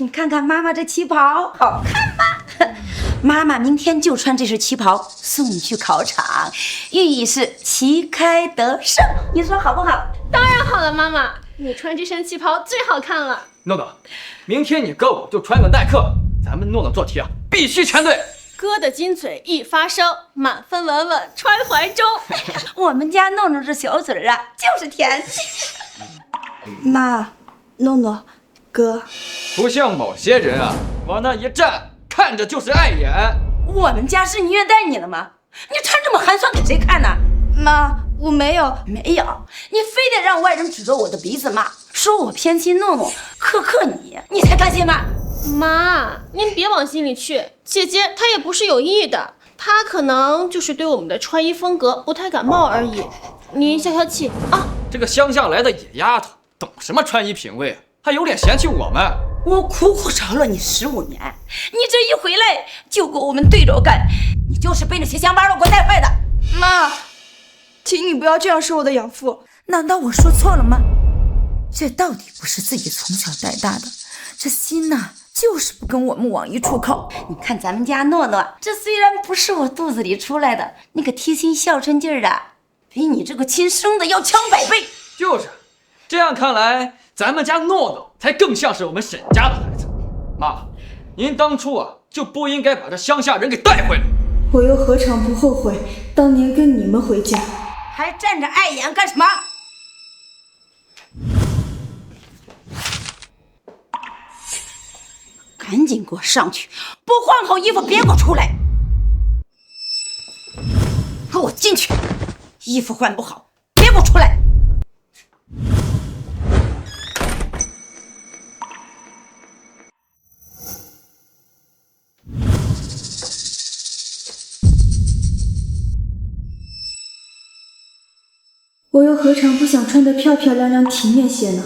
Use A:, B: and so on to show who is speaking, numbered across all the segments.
A: 你看看妈妈这旗袍，好看吧？妈妈明天就穿这身旗袍送你去考场，寓意是旗开得胜。你说好不好？
B: 当然好了，妈妈，你穿这身旗袍最好看了。
C: 诺诺，明天你哥我就穿个耐克，咱们诺诺做题啊，必须全对。
B: 哥的金嘴一发声，满分稳稳揣怀中。
A: 我们家诺诺这小嘴啊，就是甜。
D: 妈，诺诺，哥，
C: 不像某些人啊，往那一站，看着就是碍眼。
A: 我们家是虐待你了吗？你穿这么寒酸给谁看呢？
D: 妈，我没有，
A: 没有，你非得让外人指着我的鼻子骂，说我偏心诺诺，克你，你才甘心吗？
B: 妈，您别往心里去，姐姐她也不是有意的，她可能就是对我们的穿衣风格不太感冒而已。您消消气啊。
C: 这个乡下来的野丫头，懂什么穿衣品味啊？还有脸嫌弃我们？
A: 我苦苦找了你15年，你这一回来就跟我们对着干，你就是被那些乡巴佬给我带坏的。
D: 妈，请你不要这样说我的养父。
A: 难道我说错了吗？这到底不是自己从小带大的，这心呐，就是不跟我们往一处靠。你看咱们家诺诺，这虽然不是我肚子里出来的，那个贴心孝顺劲儿的，比你这个亲生的要强100倍。
C: 就是，这样看来，咱们家诺诺才更像是我们沈家的孩子。妈，您当初啊就不应该把这乡下人给带回来。
D: 我又何尝不后悔当年跟你们回家？
A: 还站着碍眼干什么？赶紧给我上去，不换好衣服别给我出来！给我进去，衣服换不好别给我出来！
D: 我又何尝不想穿得漂漂亮亮体面些呢？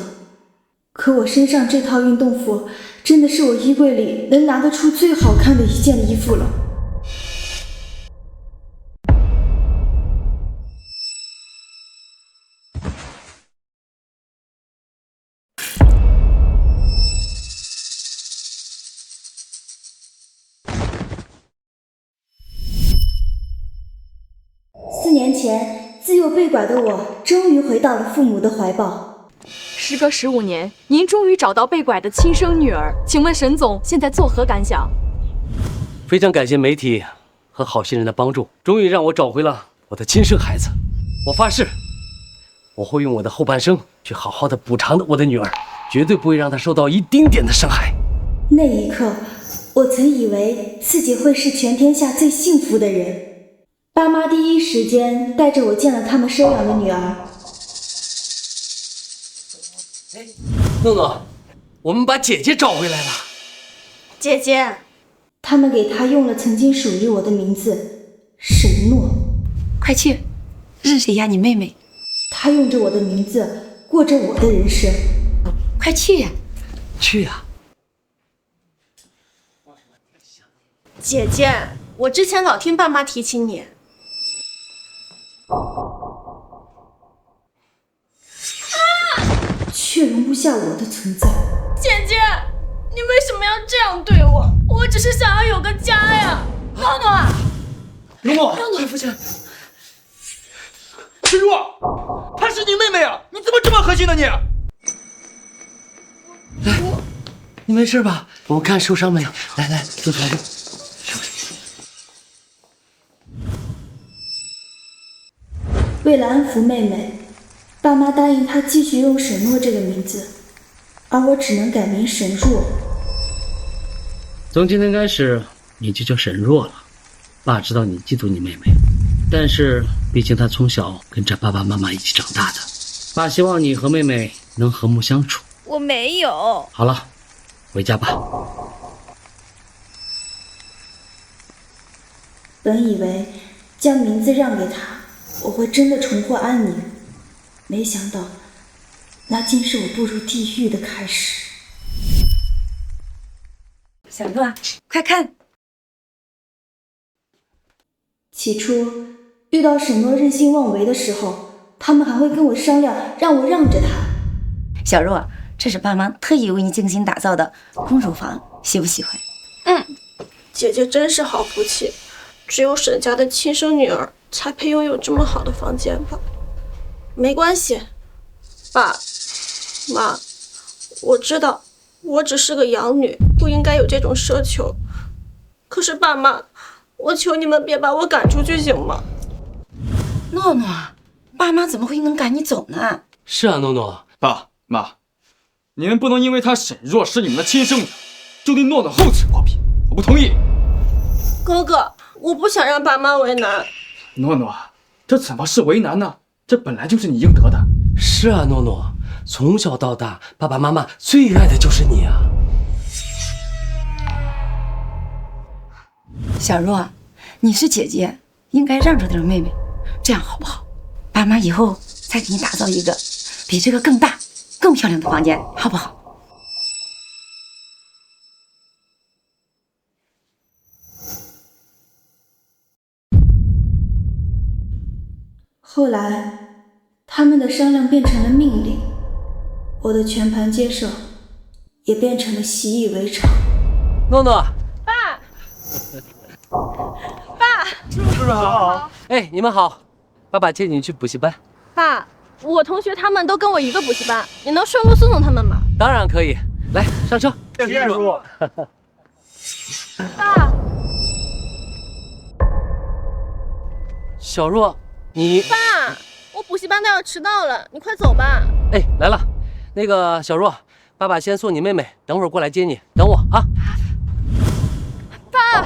D: 可我身上这套运动服真的是我衣柜里能拿得出最好看的一件衣服了。4年前，自幼被拐的我终于回到了父母的怀抱。
E: 时隔15年，您终于找到被拐的亲生女儿，请问沈总现在作何感想？
F: 非常感谢媒体和好心人的帮助，终于让我找回了我的亲生孩子。我发誓，我会用我的后半生去好好的补偿我的女儿，绝对不会让她受到一丁点的伤害。
D: 那一刻，我曾以为自己会是全天下最幸福的人。爸妈第一时间带着我见了他们收养的女儿。
F: 诺诺，我们把姐姐找回来了。
B: 姐姐，
D: 他们给她用了曾经属于我的名字沈诺。
A: 快去认识一下你妹妹。
D: 她用着我的名字过着我的人生。
A: 快去呀！
F: 去呀！
B: 姐姐，我之前老听爸妈提起你。
D: 却容不下我的存在。
B: 姐姐，你为什么要这样对我？我只是想要有个家呀。
A: 诺诺，
C: 容诺，快扶起来！沈若，她是你妹妹啊！你怎么这么狠心呢你？
F: 来，你没事吧？我看受伤没有？来，坐出来。
D: 为了安抚妹妹，爸妈答应她继续用沈诺这个名字，而我只能改名沈若。
F: 从今天开始，你就叫沈若了。爸知道你嫉妒你妹妹，但是毕竟她从小跟着爸爸妈妈一起长大的，爸希望你和妹妹能和睦相处。
A: 我没有。
F: 好了，回家吧。
D: 本以为将名字让给她，我会真的重获安宁，没想到那竟是我步入地狱的开始。
A: 小诺，快看！
D: 起初遇到沈诺任性妄为的时候，他们还会跟我商量，让我让着他。
A: 小若，这是爸妈特意为你精心打造的公主房，喜不喜欢？
B: 姐姐真是好福气，只有沈家的亲生女儿才配拥有这么好的房间吧。没关系，爸妈，我知道我只是个养女，不应该有这种奢求。可是爸妈，我求你们别把我赶出去行吗？
A: 诺诺，爸妈怎么会能赶你走呢？
F: 是啊，诺诺。
C: 爸妈，你们不能因为她沈若是你们的亲生女儿，就对诺诺厚此薄彼，我不同意。
B: 哥哥，我不想让爸妈为难。
C: 诺诺，这怎么是为难呢？这本来就是你应得的。
F: 是啊，诺诺，从小到大，爸爸妈妈最爱的就是你啊。
A: 小若，你是姐姐，应该让着点妹妹，这样好不好？爸妈以后再给你打造一个比这个更大、更漂亮的房间，好不好？
D: 后来，他们的商量变成了命令，我的全盘接受，也变成了习以为常。
F: 诺诺，
B: 爸，
F: 叔叔好。哎，你们好，爸爸接你去补习班。
B: 爸，我同学他们都跟我一个补习班，你能顺路送送他们吗？
F: 当然可以，来上车。
G: 谢谢叔。
B: 爸，
F: 小若，你
B: 爸，我补习班都要迟到了，你快走吧。
F: 哎来了，那个小若，爸爸先送你妹妹，等会儿过来接你，等我啊。
B: 爸，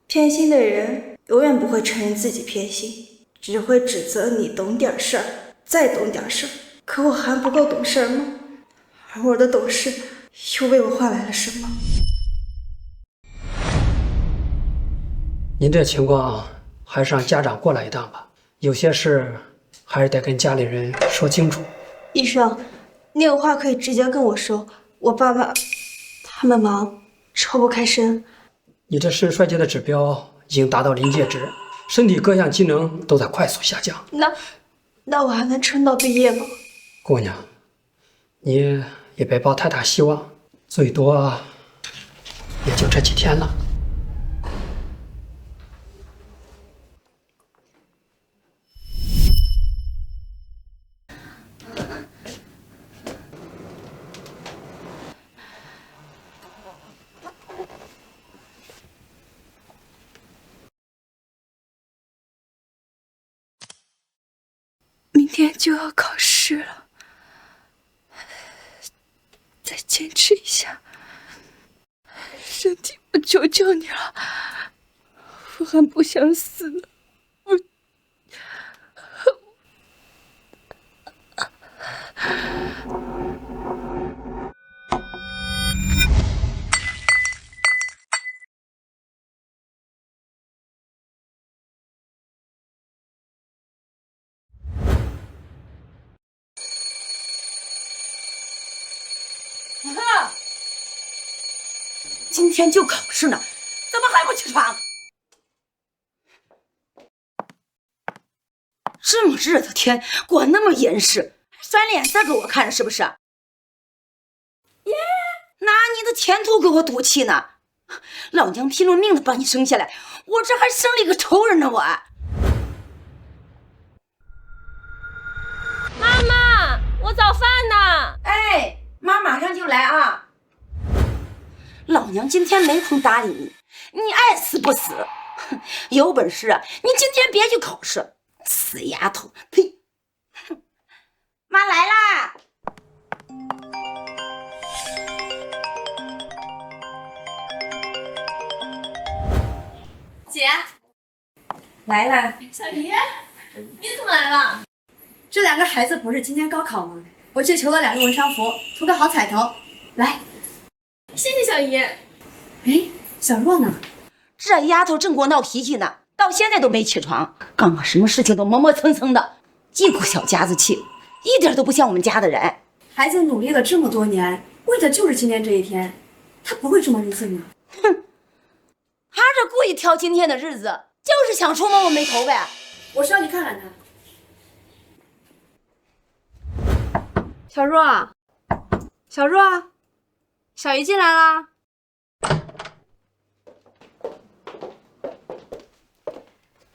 D: 偏心的人永远不会承认自己偏心，只会指责你懂点事儿，再懂点事儿。可我还不够懂事儿吗？而我的懂事又为我换来了什么？
G: 您这情况还是让家长过来一趟吧，有些事还是得跟家里人说清楚。
D: 医生，你有话可以直接跟我说，我爸爸他们忙，抽不开身。
G: 你这肾衰竭的指标已经达到临界值，身体各项机能都在快速下降。
D: 那我还能撑到毕业吗？
G: 姑娘，你也别抱太大希望，最多也就这几天了。
D: 明天就要考试了，再坚持一下，身体，我求求你了，我还不想死呢，
A: 今天就考试呢，怎么还不起床？这么热的天，管那么严实，翻脸色给我看是不是？耶，拿你的前途给我赌气呢！老娘拼了命的把你生下来，我这还生了一个仇人呢！我。
B: 妈妈，我早饭呢。
A: 哎，妈马上就来啊！老娘今天没空搭理你，你爱死不死？哼，有本事啊，你今天别去考试，死丫头！呸！妈来啦！
E: 姐，
A: 来了。
B: 小姨，你怎么来了？
E: 这两个孩子不是今天高考吗？我去求了2个文商服，图个好彩头。来，
B: 谢谢小姨。
E: 哎，小若呢？
A: 这丫头正给我闹脾气呢，到现在都没起床，干嘛什么事情都磨磨蹭蹭的，一股小家子气，一点都不像我们家的人。
E: 孩子努力了这么多年，为的就是今天这一天，他不会这么任性的。
A: 哼，是故意挑今天的日子，就是想触摸我眉头呗。
D: 我是要去看看他。
E: 小若，小若，小姨进来啦。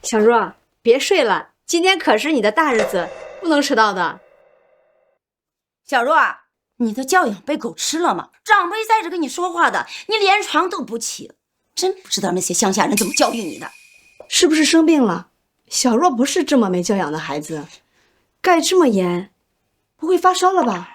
E: 小若，别睡了，今天可是你的大日子，不能迟到的。
A: 小若，你的教养被狗吃了吗？长辈在这跟你说话的，你连床都不起，真不知道那些乡下人怎么教育你的。
E: 是不是生病了？小若不是这么没教养的孩子，盖这么严，不会发烧了吧？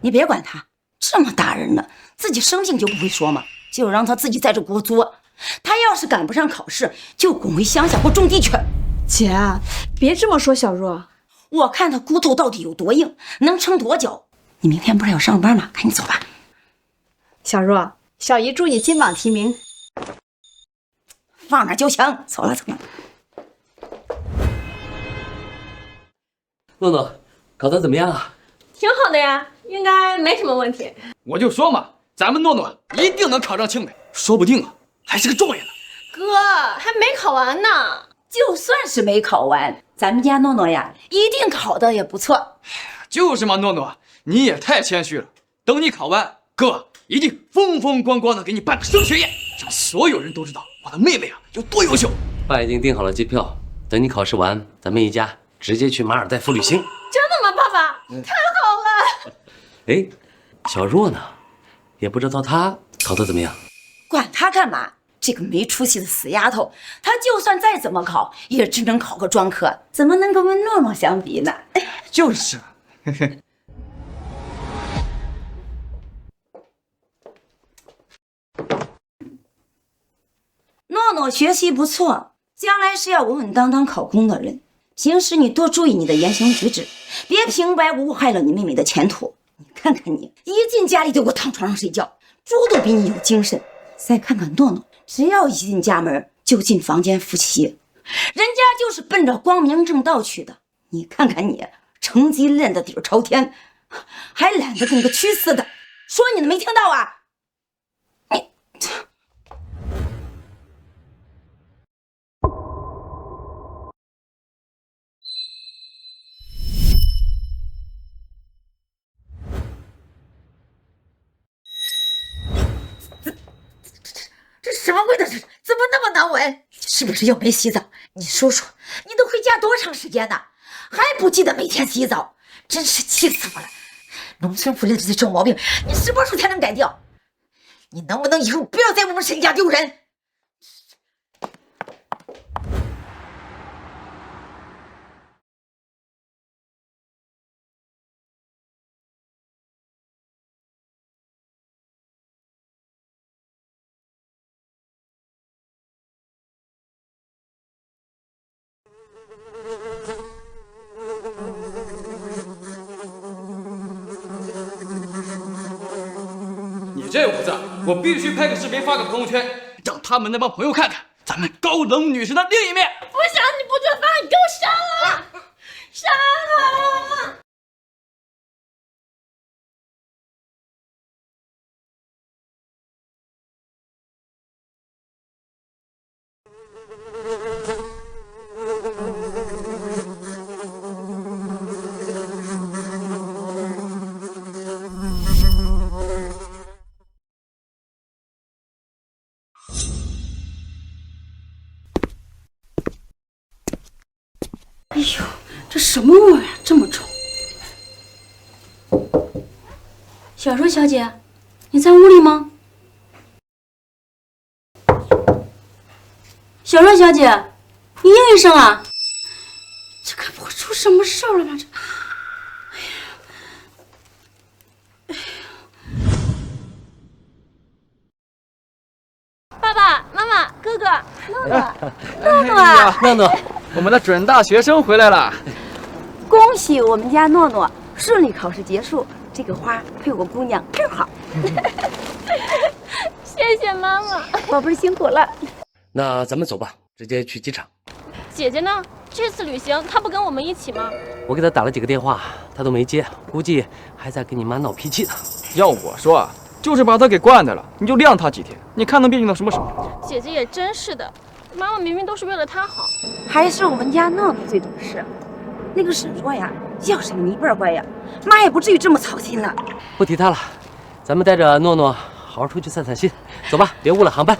A: 你别管他，这么大人了，自己生病就不会说吗？就让他自己在这给我作。他要是赶不上考试，就滚回乡下或种地去。
E: 姐，别这么说小若。
A: 我看他骨头到底有多硬，能撑多久。你明天不是要上班吗？赶紧走吧。
E: 小若，小姨祝你金榜题名。
A: 放那就行。走了走了。
F: 诺诺，考得怎么样啊？
H: 挺好的呀，应该没什么问题。
C: 我就说嘛，咱们诺诺一定能考上清北，说不定啊还是个状元呢。
H: 哥，还没考完呢。
A: 就算是没考完，咱们家诺诺呀，一定考得也不错。
C: 就是嘛，诺诺，你也太谦虚了。等你考完，哥一定风风光光的给你办个升学宴，让所有人都知道我的妹妹啊有多优秀。
F: 爸已经订好了机票，等你考试完，咱们一家直接去马尔代夫旅行。
H: 真的吗，爸爸？太好了！
F: 哎，小若呢？也不知道她考得怎么样。
A: 管他干嘛？这个没出息的死丫头，她就算再怎么考，也只能考个专科，怎么能跟我们诺诺相比呢？
C: 就是。
A: 诺诺学习不错，将来是要稳稳当当考公的人。平时你多注意你的言行举止，别平白无故害了你妹妹的前途。你看看你，一进家里就给我躺床上睡觉，猪都比你有精神。再看看诺诺，只要一进家门就进房间复习，人家就是奔着光明正道去的。你看看你，成绩练得底儿朝天，还懒得跟个蛆似的。说你呢，没听到啊？这什么味道？这怎么那么难闻？是不是又没洗澡？你说说，你都回家多长时间了，还不记得每天洗澡？真是气死我了！农村妇女的这种毛病，你什么时候才能改掉？你能不能以后不要在我们沈家丢人？
C: 你这屋子，我必须拍个视频发个朋友圈，让他们那帮朋友看看咱们高冷女神的另一面。
H: 不行，你不准发，你给我删了，删了！
A: 哎呦，这什么味儿啊，这么臭！小若小姐，你在屋里吗？小若小姐，你应一声啊！这可不会出什么事儿了吧？这，
H: 爸爸妈妈、哥哥、诺诺、
C: 诺诺啊，诺诺，我们的准大学生回来了。
A: 恭喜我们家诺诺顺利考试结束，这个花配我姑娘正好。
H: 谢谢妈妈。
A: 宝贝儿辛苦了。
F: 那咱们走吧，直接去机场。
H: 姐姐呢？这次旅行她不跟我们一起吗？
F: 我给他打了几个电话，他都没接，估计还在跟你妈闹脾气呢。
C: 要我说啊，就是把他给惯的了，你就晾他几天，你看能别扭到什么时候？
B: 姐姐也真是的，妈妈明明都是为了他好。
A: 还是我们家诺诺最懂事。那个沈若呀，要是你一辈乖呀，妈也不至于这么操心了。
F: 不提他了，咱们带着诺诺好好出去散散心。走吧，别误了航班。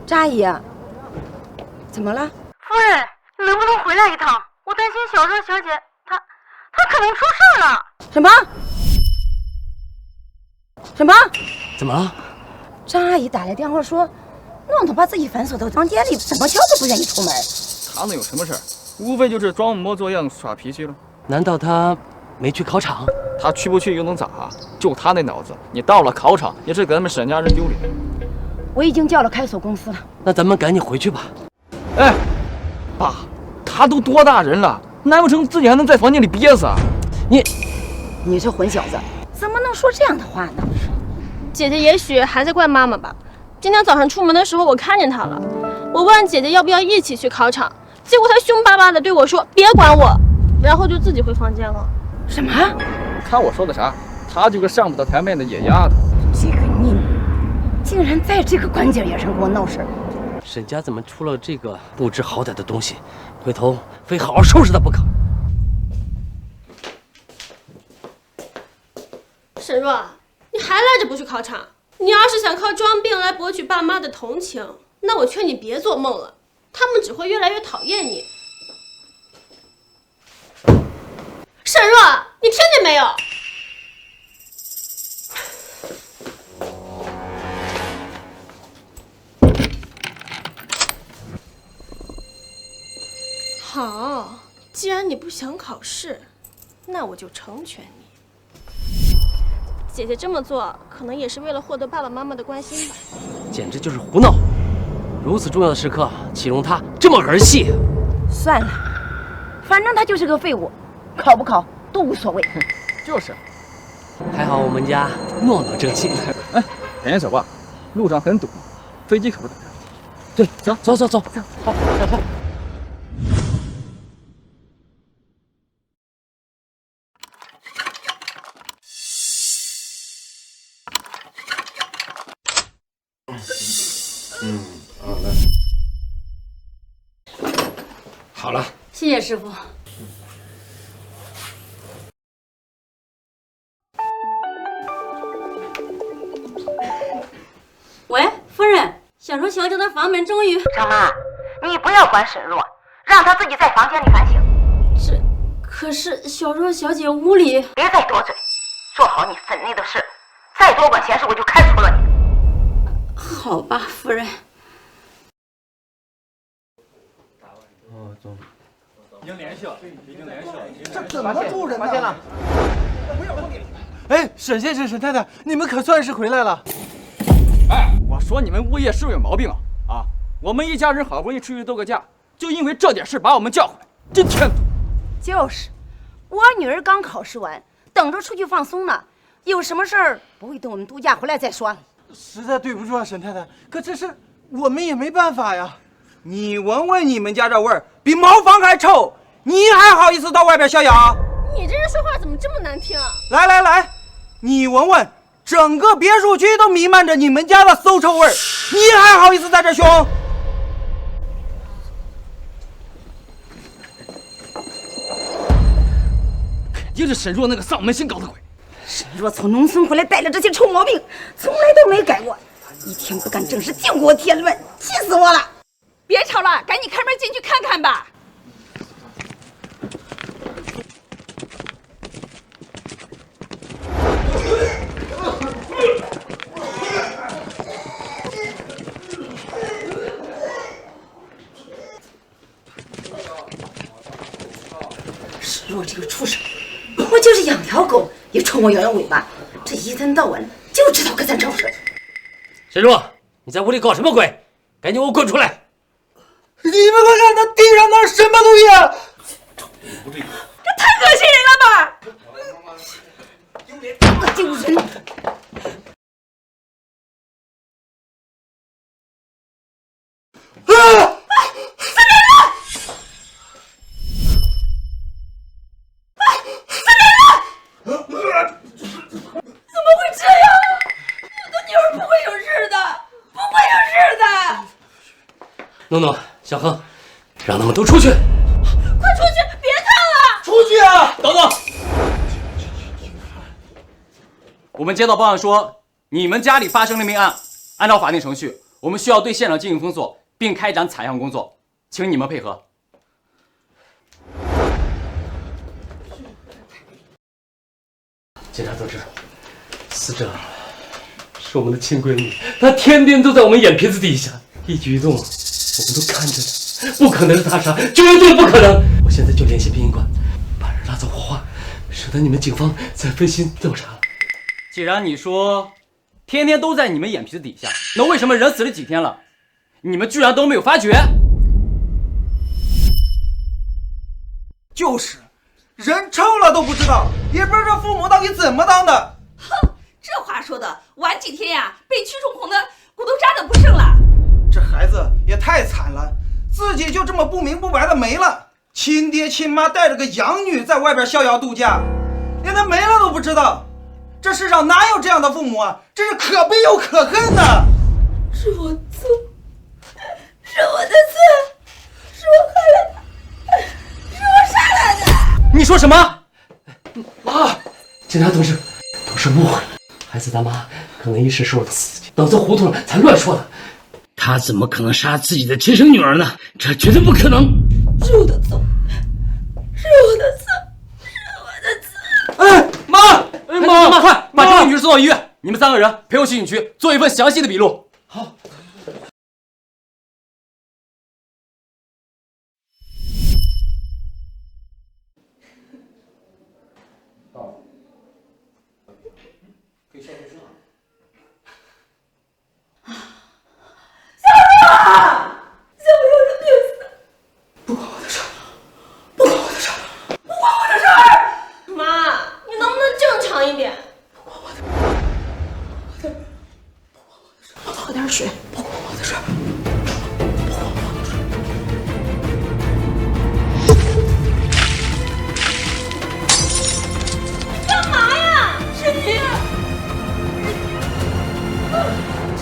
A: 张阿姨，怎么了？
H: 夫人，你能不能回来一趟？我担心小若小姐她可能出事了。
A: 什么？什么？
F: 怎么了？
A: 张阿姨打来电话说，诺诺把自己反锁到房间里，怎么敲都不愿意出门。
C: 他能有什么事儿？无非就是装模作样耍脾气了。
F: 难道他没去考场？
C: 他去不去又能咋？就他那脑子，你到了考场也是给咱们沈家人丢脸。
A: 我已经叫了开锁公司了。
F: 那咱们赶紧回去吧。
C: 哎，爸，他都多大人了，难不成自己还能在房间里憋死啊？
A: 你这混小子，怎么能说这样的话呢？
B: 姐姐也许还在怪妈妈吧。今天早上出门的时候，我看见她了。我问姐姐要不要一起去考场，结果她凶巴巴的对我说：“别管我。”然后就自己回房间了。
A: 什么？
C: 看我说的啥？他就个上不得台面的野丫头。
A: 这个妮妮，竟然在这个关键点上给我闹事。
F: 沈家怎么出了这个不知好歹的东西？回头非好好收拾他不可。
B: 沈若，你还赖着不去考场？你要是想靠装病来博取爸妈的同情，那我劝你别做梦了，他们只会越来越讨厌你。沈若，你听见没有？好，既然你不想考试，那我就成全你。姐姐这么做，可能也是为了获得爸爸妈妈的关心吧。
F: 简直就是胡闹！如此重要的时刻，岂容他这么儿戏？
A: 算了，反正他就是个废物，考不考都无所谓。
C: 就是，
F: 还好我们家诺诺争气。
C: 哎，赶紧走吧，路上很堵，飞机可不等着。
F: 对，走，好，上车。
C: 好了，
H: 谢谢师傅。喂，夫人，小若小姐的房门终于……
A: 张妈，你不要管沈若，让她自己在房间里反省。
H: 可是小若小姐屋里……
A: 别再多嘴，做好你分内的事，再多管闲事我就开除了你。
H: 好吧，夫人。
C: 已经联系了。
I: 这怎么住人呢？发现了！哎，沈先生、沈太太，你们可算是回来了。
C: 哎，我说你们物业是不是有毛病啊？我们一家人好不容易出去度个假，就因为这点事把我们叫回来，真欠揍！
A: 就是，我女儿刚考试完，等着出去放松呢。有什么事儿不会等我们度假回来再说。
I: 实在对不住啊，沈太太，可这事我们也没办法呀。你闻闻你们家这味儿，比茅房还臭，你还好意思到外边逍遥？
B: 你这人说话怎么这么难听啊？
I: 来，你闻闻，整个别墅区都弥漫着你们家的馊臭味儿，你还好意思在这凶？
C: 肯定是沈若那个丧门星搞的鬼。
A: 沈若从农村回来带了这些臭毛病，从来都没改过，一天不干正事就给我添乱，气死我了！别吵了，赶紧开门进去看看吧。沈若这个畜生，我就是养条狗也冲我摇摇尾巴，这一天到晚就知道跟咱吵事。
F: 沈若，你在屋里搞什么鬼？赶紧给我滚出来！
I: 你们快看，那地上那是什么东西啊！
A: 这太恶心人了吧！这么丢人！
I: 啊！
F: 诺诺、小恒，让他们都出去！
A: 快出去，别看了！
I: 出去啊！
C: 等等，我们接到报案说你们家里发生了命案，按照法定程序，我们需要对现场进行封锁，并开展采样工作，请你们配合。
F: 警察同志，死者是我们的亲闺女，她天天都在我们眼皮子底下，一举一动我们都看着呢，不可能是他杀，绝对不可能！我现在就联系殡仪馆，把人拉走火化，省得你们警方再分心调查了。
C: 既然你说天天都在你们眼皮子底下，那为什么人死了几天了，你们居然都没有发觉？
I: 就是，人臭了都不知道，也不知道父母到底怎么当的。
A: 哼，这话说的，晚几天呀，被蛆虫捅的骨头渣都不剩了。
I: 这孩子也太惨了，自己就这么不明不白的没了，亲爹亲妈带着个养女在外边逍遥度假，连他没了都不知道。这世上哪有这样的父母啊？真是可悲又可恨呐！
A: 是我错，是我的错，是我害了他，是我杀了他。
F: 你说什么？妈，警察同志，都是误会，孩子他妈可能一时受了刺激，脑子糊涂了才乱说的。他怎么可能杀自己的亲生女儿呢？这绝对不可能！
A: 是我的错，是我的错，是我的错。
C: 哎，妈！妈，快把这位女士送到医院！你们3个人陪我去警局做一份详细的笔录。
F: 好。
B: 喝点水。不关我的事儿。
A: 干嘛呀？是你，是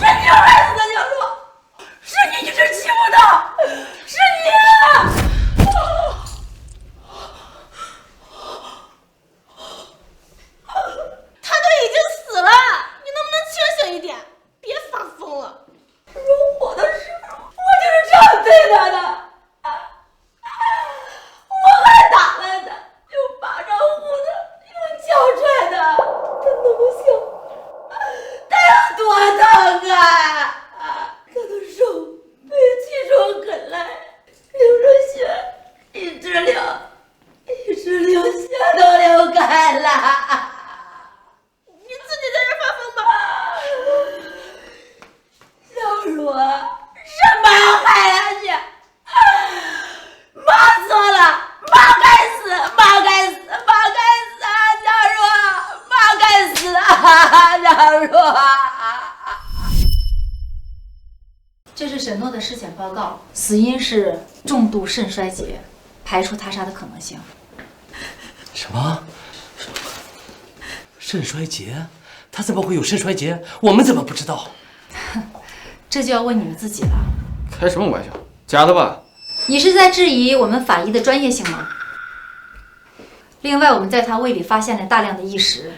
A: 你害死的小若，是你一直欺负他，是你啊！他都已经死了，你能不能清醒一点？别发疯了！如火的时候，我就是这样对他的，我还打了他，用巴掌呼他，用脚踹他，他那么小，他有多疼啊！他的手被蛆虫啃烂，流着血，一直流，血都流干了。你自己在这发疯吧！小茹，是妈害了你，妈错了，妈该死，妈该死，妈该死啊！小茹，妈该死啊！小茹，这是沈诺的尸检报告，死因是重度肾衰竭，排除他杀的可能性。
F: 什么？肾衰竭？他怎么会有肾衰竭？我们怎么不知道？
A: 这就要问你们自己了。
C: 开什么玩笑？假的吧？
A: 你是在质疑我们法医的专业性吗？另外，我们在他胃里发现了大量的异食，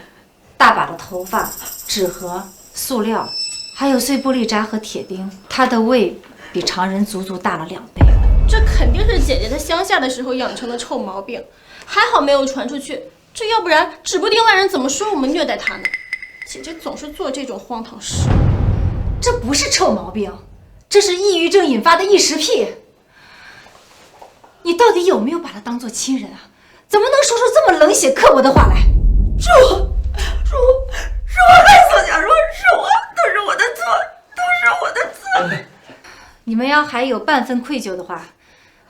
A: 大把的头发、纸盒、塑料，还有碎玻璃渣和铁钉。他的胃比常人足足大了2倍。
B: 这肯定是姐姐在乡下的时候养成的臭毛病，还好没有传出去，这要不然指不定外人怎么说我们虐待她呢。姐姐总是做这种荒唐事。
A: 这不是臭毛病，这是抑郁症引发的异食癖。你到底有没有把他当做亲人啊？怎么能说出这么冷血刻薄的话来？是我害死小茹，是我，都是我的错，都是我的错。你们要还有半分愧疚的话，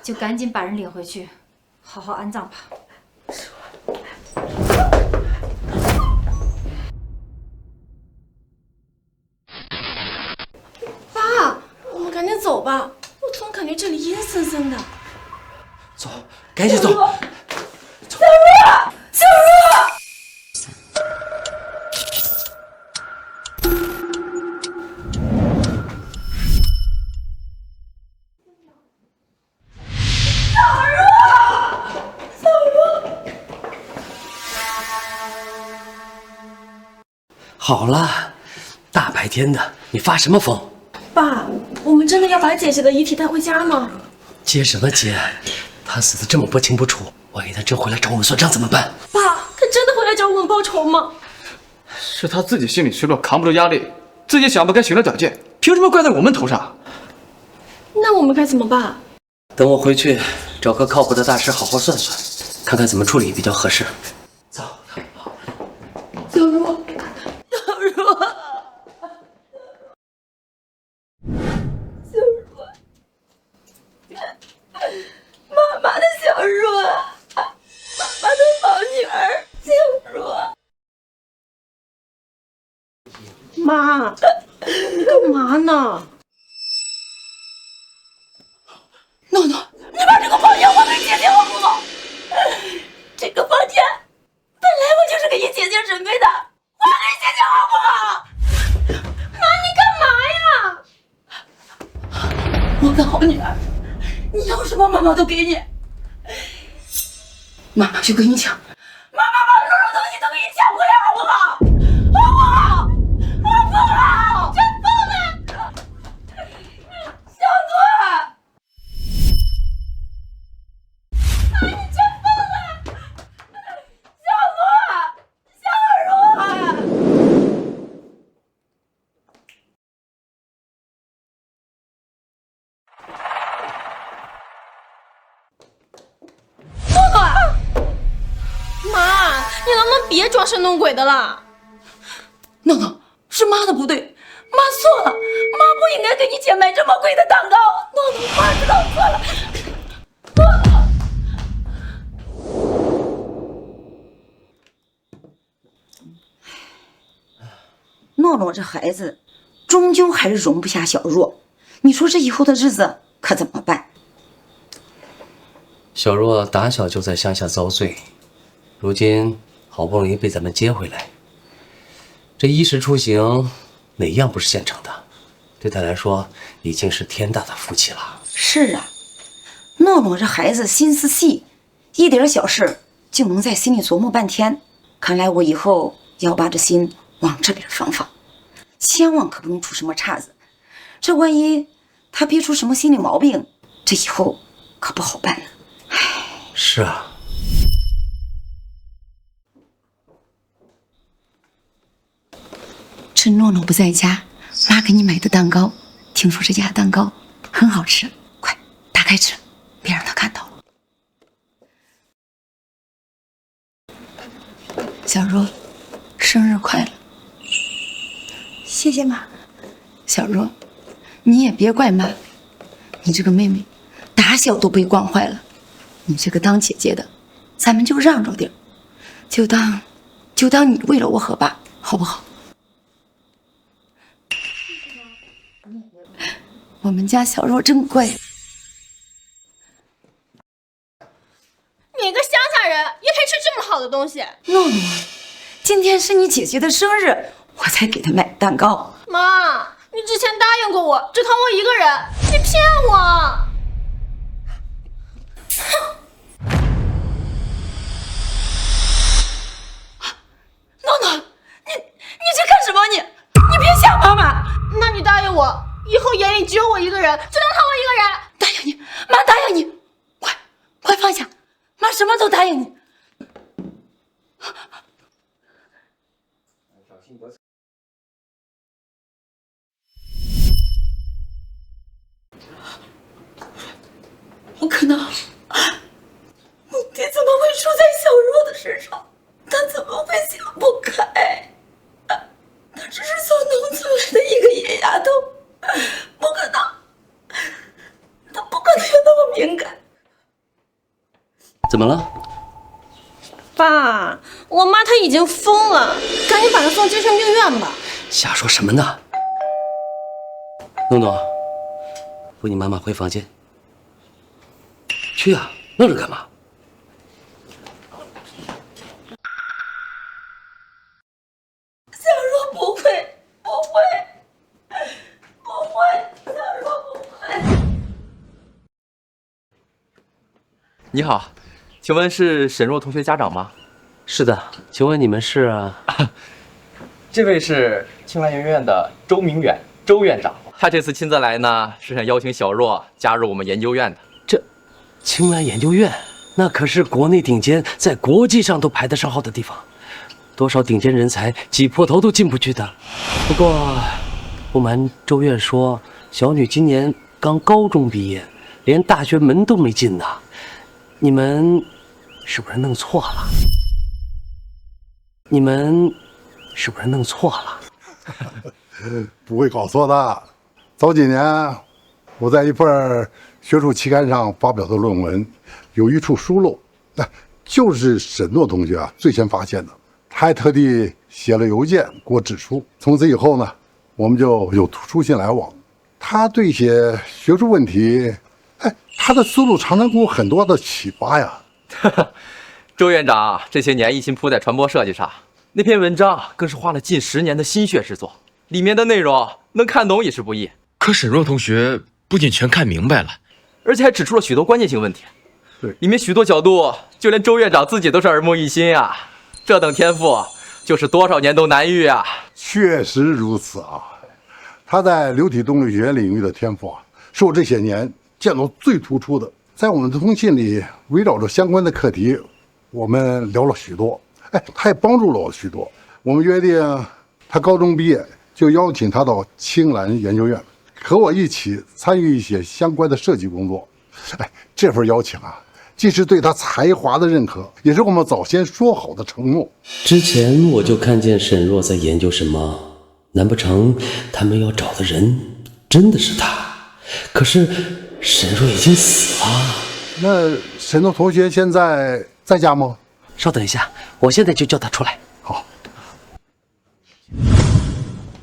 A: 就赶紧把人领回去，好好安葬吧。
B: 爸，我们赶紧走吧，我总感觉这里阴森森的。
F: 走，赶紧走。
A: 小茹，小茹。
F: 好了，大白天的，你发什么疯？
B: 爸，我们真的要把姐姐的遗体带回家吗？
F: 接什么接？他死的这么不清不楚，万一他真回来找我们算账怎么办？
B: 爸，他真的会来找我们报仇吗？
C: 是他自己心理虚弱，扛不住压力，自己想不开寻了短见，凭什么怪在我们头上？
B: 那我们该怎么办？
F: 等我回去找个靠谱的大师好好算算，看看怎么处理比较合适。走。
B: 小若，
A: 小若，小若，妈妈的小若，妈妈的好女儿，小若。
B: 妈，你干嘛呢？
A: 诺诺，你把这个房间还给姐姐好不好？这个房间本来我就是给你姐姐准备的，还给姐姐好不好？
B: 妈，你干嘛呀？
A: 我的好女儿，你要什么妈妈都给你。妈妈去跟你抢，妈妈把所有东西都给你抢回来，好不好？好不好？好不好？真疯了！小诺。你真疯了！小罗，小若，
B: 诺诺，妈，你能不能别装神弄鬼的了？
A: 诺诺，是妈的不对，妈错了，妈不应该给你姐买这么贵的蛋糕。诺诺，妈知道错了。诺诺这孩子，终究还是容不下小若。你说这以后的日子可怎么办？
F: 小若打小就在乡下遭罪，如今好不容易被咱们接回来，这衣食出行哪样不是现成的？对他来说已经是天大的福气了。
A: 是啊，诺诺这孩子心思细，一点小事就能在心里琢磨半天。看来我以后要把这心往这边放，千万可不能出什么岔子。这万一他憋出什么心理毛病，这以后可不好办呢。
F: 是啊。
A: 趁诺诺不在家，妈给你买的蛋糕，听说这家蛋糕很好吃，快打开吃，别让他看到了。小若，生日快乐！
D: 谢谢妈。
A: 小若，你也别怪妈，你这个妹妹打小都被惯坏了。你这个当姐姐的，咱们就让着点儿，就当你为了我和爸，好不好？我们家小若真乖。
B: 你个乡下人也配吃这么好的东西？
A: 诺诺，今天是你姐姐的生日，我才给她买蛋糕。
B: 妈，你之前答应过我，只疼我一个人，你骗我！
A: 诺诺，你这干什么？你别吓妈妈！
B: 那你答应我，以后眼里只有我一个人，只能疼我一个人。
A: 答应你，妈答应你，快放下，妈什么都答应你。不可能，目的怎么会出在小若的身上？她怎么会想不开？她只是从农村来的一个野丫头，不可能，她不可能有那么敏感。
F: 怎么了？
B: 爸，我妈她已经疯了，赶紧把她送精神病院吧。
F: 瞎说什么呢？诺诺，扶你妈妈回房间。去啊，愣着干嘛？
A: 小若不会，小若不会。
J: 你好，请问是沈若同学家长吗？
F: 是的，请问你们是？
J: 这位是青兰研究院的周明远，周院长。他这次亲自来呢，是想邀请小若加入我们研究院的。
F: 这青兰研究院，那可是国内顶尖，在国际上都排得上号的地方，多少顶尖人才挤破头都进不去的。不过，不瞒周院说，小女今年刚高中毕业，连大学门都没进呢。你们是不是弄错了？你们是不是弄错了？
K: 不会搞错的。早几年，我在一份学术期刊上发表的论文，有一处疏漏，就是沈诺同学最先发现的。他还特地写了邮件给我指出。从此以后呢，我们就有书信来往。他对一些学术问题，他的思路常常给我很多的启发呀。
J: 周院长这些年一心扑在传播设计上，那篇文章更是花了近10年的心血之作，里面的内容能看懂也是不易。
L: 可沈若同学不仅全看明白了，
J: 而且还指出了许多关键性问题。
K: 对，
J: 里面许多角度，就连周院长自己都是耳目一新啊！这等天赋，就是多少年都难遇啊！
K: 确实如此啊，他在流体动力学领域的天赋是我这些年见到最突出的。在我们的通信里，围绕着相关的课题，我们聊了许多。他也帮助了我许多。我们约定，他高中毕业就邀请他到青兰研究院，和我一起参与一些相关的设计工作。这份邀请既是对他才华的认可，也是我们早先说好的承诺。
F: 之前我就看见沈若在研究什么，难不成他们要找的人真的是他？可是沈若已经死了。
K: 那沈诺同学现在在家吗？
F: 稍等一下，我现在就叫他出来。
K: 好。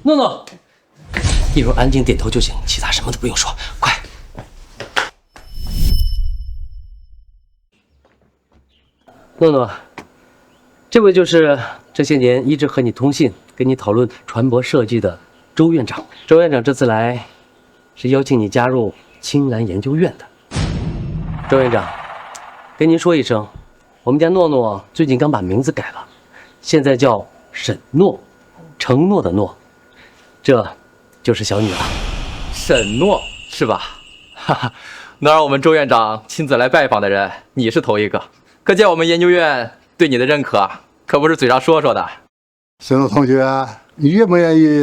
F: 诺诺，一会儿安静点头就行，其他什么都不用说，快。诺诺，这位就是这些年一直和你通信、跟你讨论船舶设计的周院长。周院长这次来，是邀请你加入青兰研究院的。周院长，跟您说一声，我们家诺诺最近刚把名字改了，现在叫沈诺，承诺的诺，这就是小女了。
J: 沈诺是吧？哈哈，能让我们周院长亲自来拜访的人，你是头一个。可见我们研究院对你的认可，可不是嘴上说说的。
K: 沈诺同学，你愿不愿意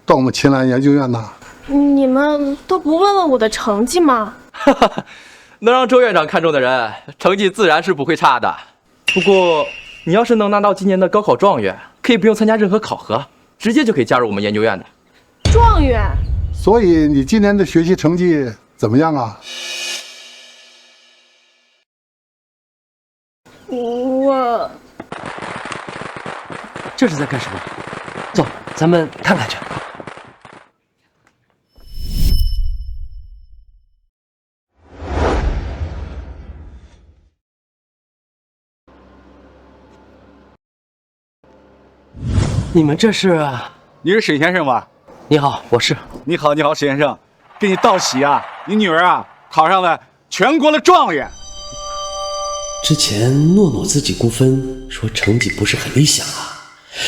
K: 到我们青兰研究院呢？
B: 你们都不问问我的成绩吗？
J: 能让周院长看中的人，成绩自然是不会差的。不过，你要是能拿到今年的高考状元，可以不用参加任何考核，直接就可以加入我们研究院的。
B: 状元？
K: 所以你今年的学习成绩怎么样啊？
B: 我
F: 这是在干什么？走，咱们看看去。你们这是？
M: 你是沈先生吧？
F: 你好，我是。
M: 你好，沈先生，给你道喜啊！你女儿考上了全国的状元。
F: 之前诺诺自己估分说成绩不是很理想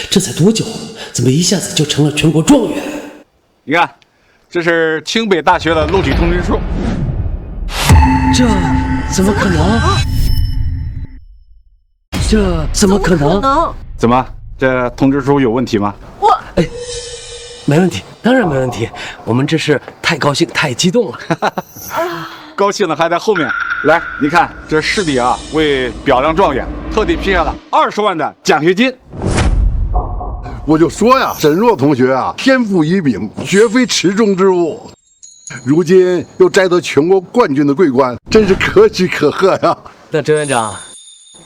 F: 这才多久，怎么一下子就成了全国状元？
M: 你看，这是清北大学的录取通知书。
F: 这怎么可能？这怎么可能？
M: 怎么？这通知书有问题吗？
F: 没问题，当然没问题。我们这是太高兴、太激动了。
M: 高兴的还在后面。来，你看这市里为表扬状元，特地批下了20万的奖学金。
K: 我就说呀，沈若同学天赋异禀，绝非池中之物。如今又摘得全国冠军的桂冠，真是可喜可贺呀！
F: 那周院长，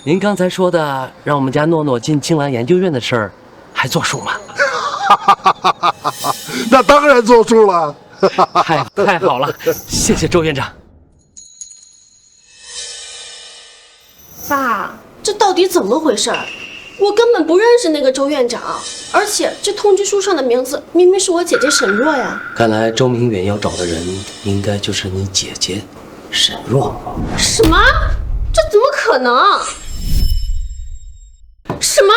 F: 您刚才说的让我们家诺诺进青兰研究院的事儿，还作数吗？
K: 那当然作数了。
F: 太好了，谢谢周院长。
B: 爸，这到底怎么回事？我根本不认识那个周院长，而且这通知书上的名字明明是我姐姐沈若呀。
F: 看来周明远要找的人应该就是你姐姐沈若。
B: 什么？这怎么可能？什么？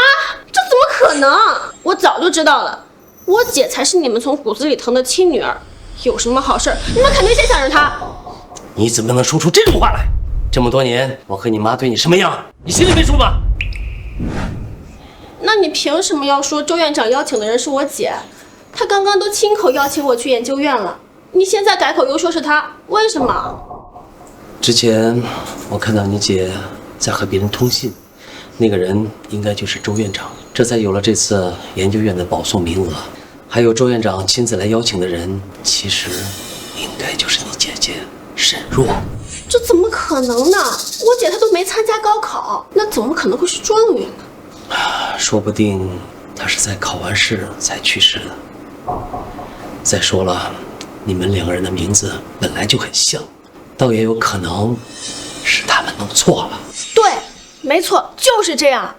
B: 这怎么可能？我早就知道了，我姐才是你们从骨子里疼的亲女儿，有什么好事你们肯定先想着她。
F: 你怎么能说出这种话来？这么多年，我和你妈对你什么样，你心里没数吗？
B: 那你凭什么要说周院长邀请的人是我姐？他刚刚都亲口邀请我去研究院了，你现在改口又说是他，为什么？
F: 之前我看到你姐在和别人通信，那个人应该就是周院长，这才有了这次研究院的保送名额。还有周院长亲自来邀请的人，其实应该就是你姐姐沈若。
B: 这怎么可能呢？我姐她都没参加高考，那怎么可能会是状元呢？
F: 说不定她是在考完试才去世的。再说了，你们两个人的名字本来就很像，倒也有可能是他们弄错了。
B: 对，没错，就是这样。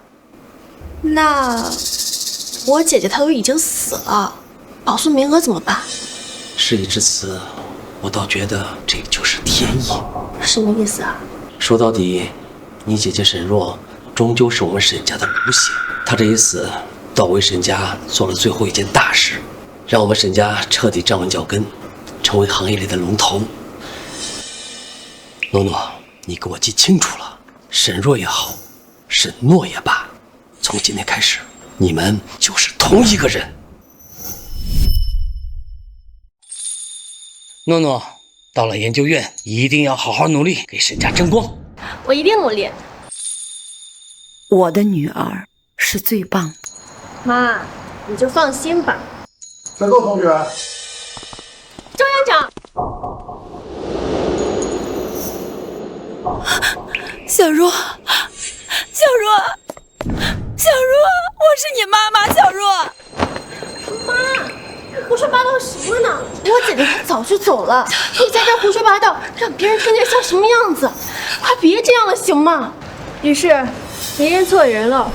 B: 那我姐姐她都已经死了，保送名额怎么办？
F: 事已至此，我倒觉得这就是天意。
B: 什么意思啊？
F: 说到底，你姐姐沈若终究是我们沈家的骨血，她这一死，倒为沈家做了最后一件大事，让我们沈家彻底站稳脚跟，成为行业里的龙头。诺诺，你给我记清楚了，沈若也好，沈诺也罢，从今天开始，你们就是同一个人。诺诺，到了研究院，一定要好好努力，给沈家争光。
B: 我一定努力。
A: 我的女儿是最棒的。
B: 妈，你就放心吧。
K: 沈若同学，
B: 周院长。
A: 小若，小若，小若，我是你妈妈，小若。
B: 妈，你胡说八道什么呢？我姐姐她早就走了，你在这胡说八道，让别人听见像什么样子？快别这样了，行吗？
H: 于是，你认错人了。
A: 我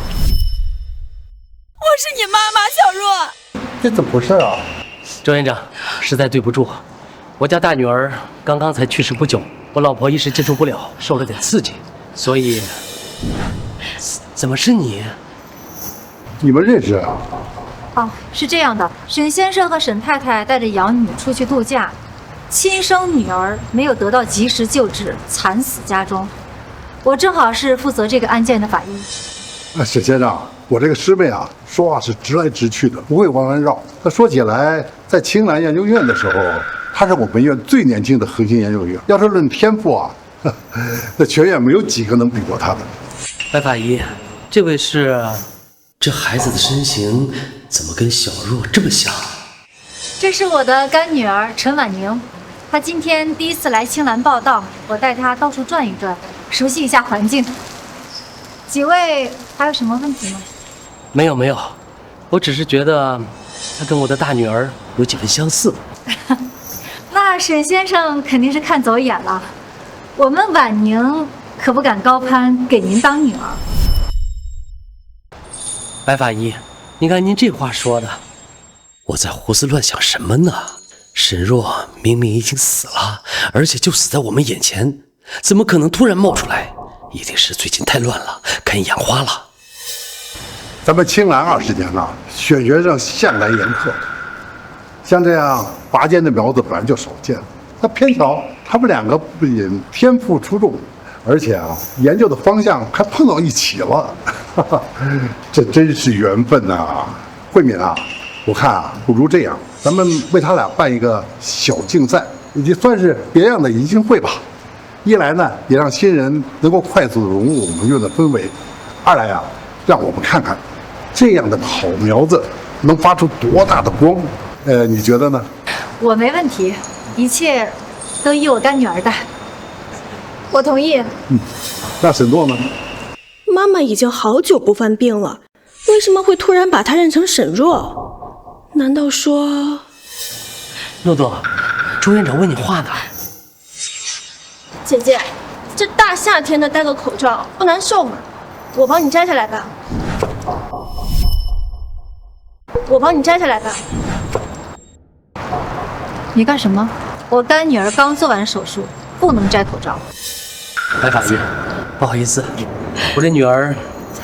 A: 是你妈妈，小若。
K: 这怎么回事啊？
F: 周院长，实在对不住，我家大女儿刚刚才去世不久，我老婆一时接受不了，受了点刺激，所以……怎么是你？
K: 你们认识啊？
H: 哦，是这样的，沈先生和沈太太带着养女出去度假，亲生女儿没有得到及时救治，惨死家中。我正好是负责这个案件的法医。
K: 沈先生，我这个师妹啊，说话是直来直去的，不会弯弯绕。她说起来，在青兰研究院的时候，她是我们院最年轻的核心研究员。要是论天赋啊，那全院没有几个能比过她的。
F: 白法医，这位是……这孩子的身形怎么跟小若这么像？
H: 这是我的干女儿陈婉宁，她今天第一次来青兰报道，我带她到处转一转，熟悉一下环境。几位还有什么问题吗？
F: 没有，我只是觉得她跟我的大女儿有几分相似。
H: 那沈先生肯定是看走眼了，我们婉宁可不敢高攀，给您当女儿。
F: 白法医，你看您这话说的，我在胡思乱想什么呢？沈若明明已经死了，而且就死在我们眼前，怎么可能突然冒出来？一定是最近太乱了，开养花了。
K: 咱们青兰20年了，选学生向来严苛，像这样拔尖的苗子本来就少见，那偏巧他们两个不仅天赋出众，而且啊，研究的方向还碰到一起了，这真是缘分呐！慧敏啊，我看啊，不如这样，咱们为他俩办一个小竞赛，也算是别样的迎新会吧。一来呢，也让新人能够快速融入我们院的氛围；二来啊，让我们看看这样的好苗子能发出多大的光。你觉得呢？
H: 我没问题，一切都依我干女儿的。我同意。
K: 那沈诺呢？
B: 妈妈已经好久不犯病了，为什么会突然把她认成沈若？难道说……
F: 诺诺，朱院长问你话呢。
B: 姐姐，这大夏天的戴个口罩不难受吗？我帮你摘下来吧。
H: 你干什么？我干女儿刚做完手术，不能摘口罩。
F: 白法医，不好意思，我这女儿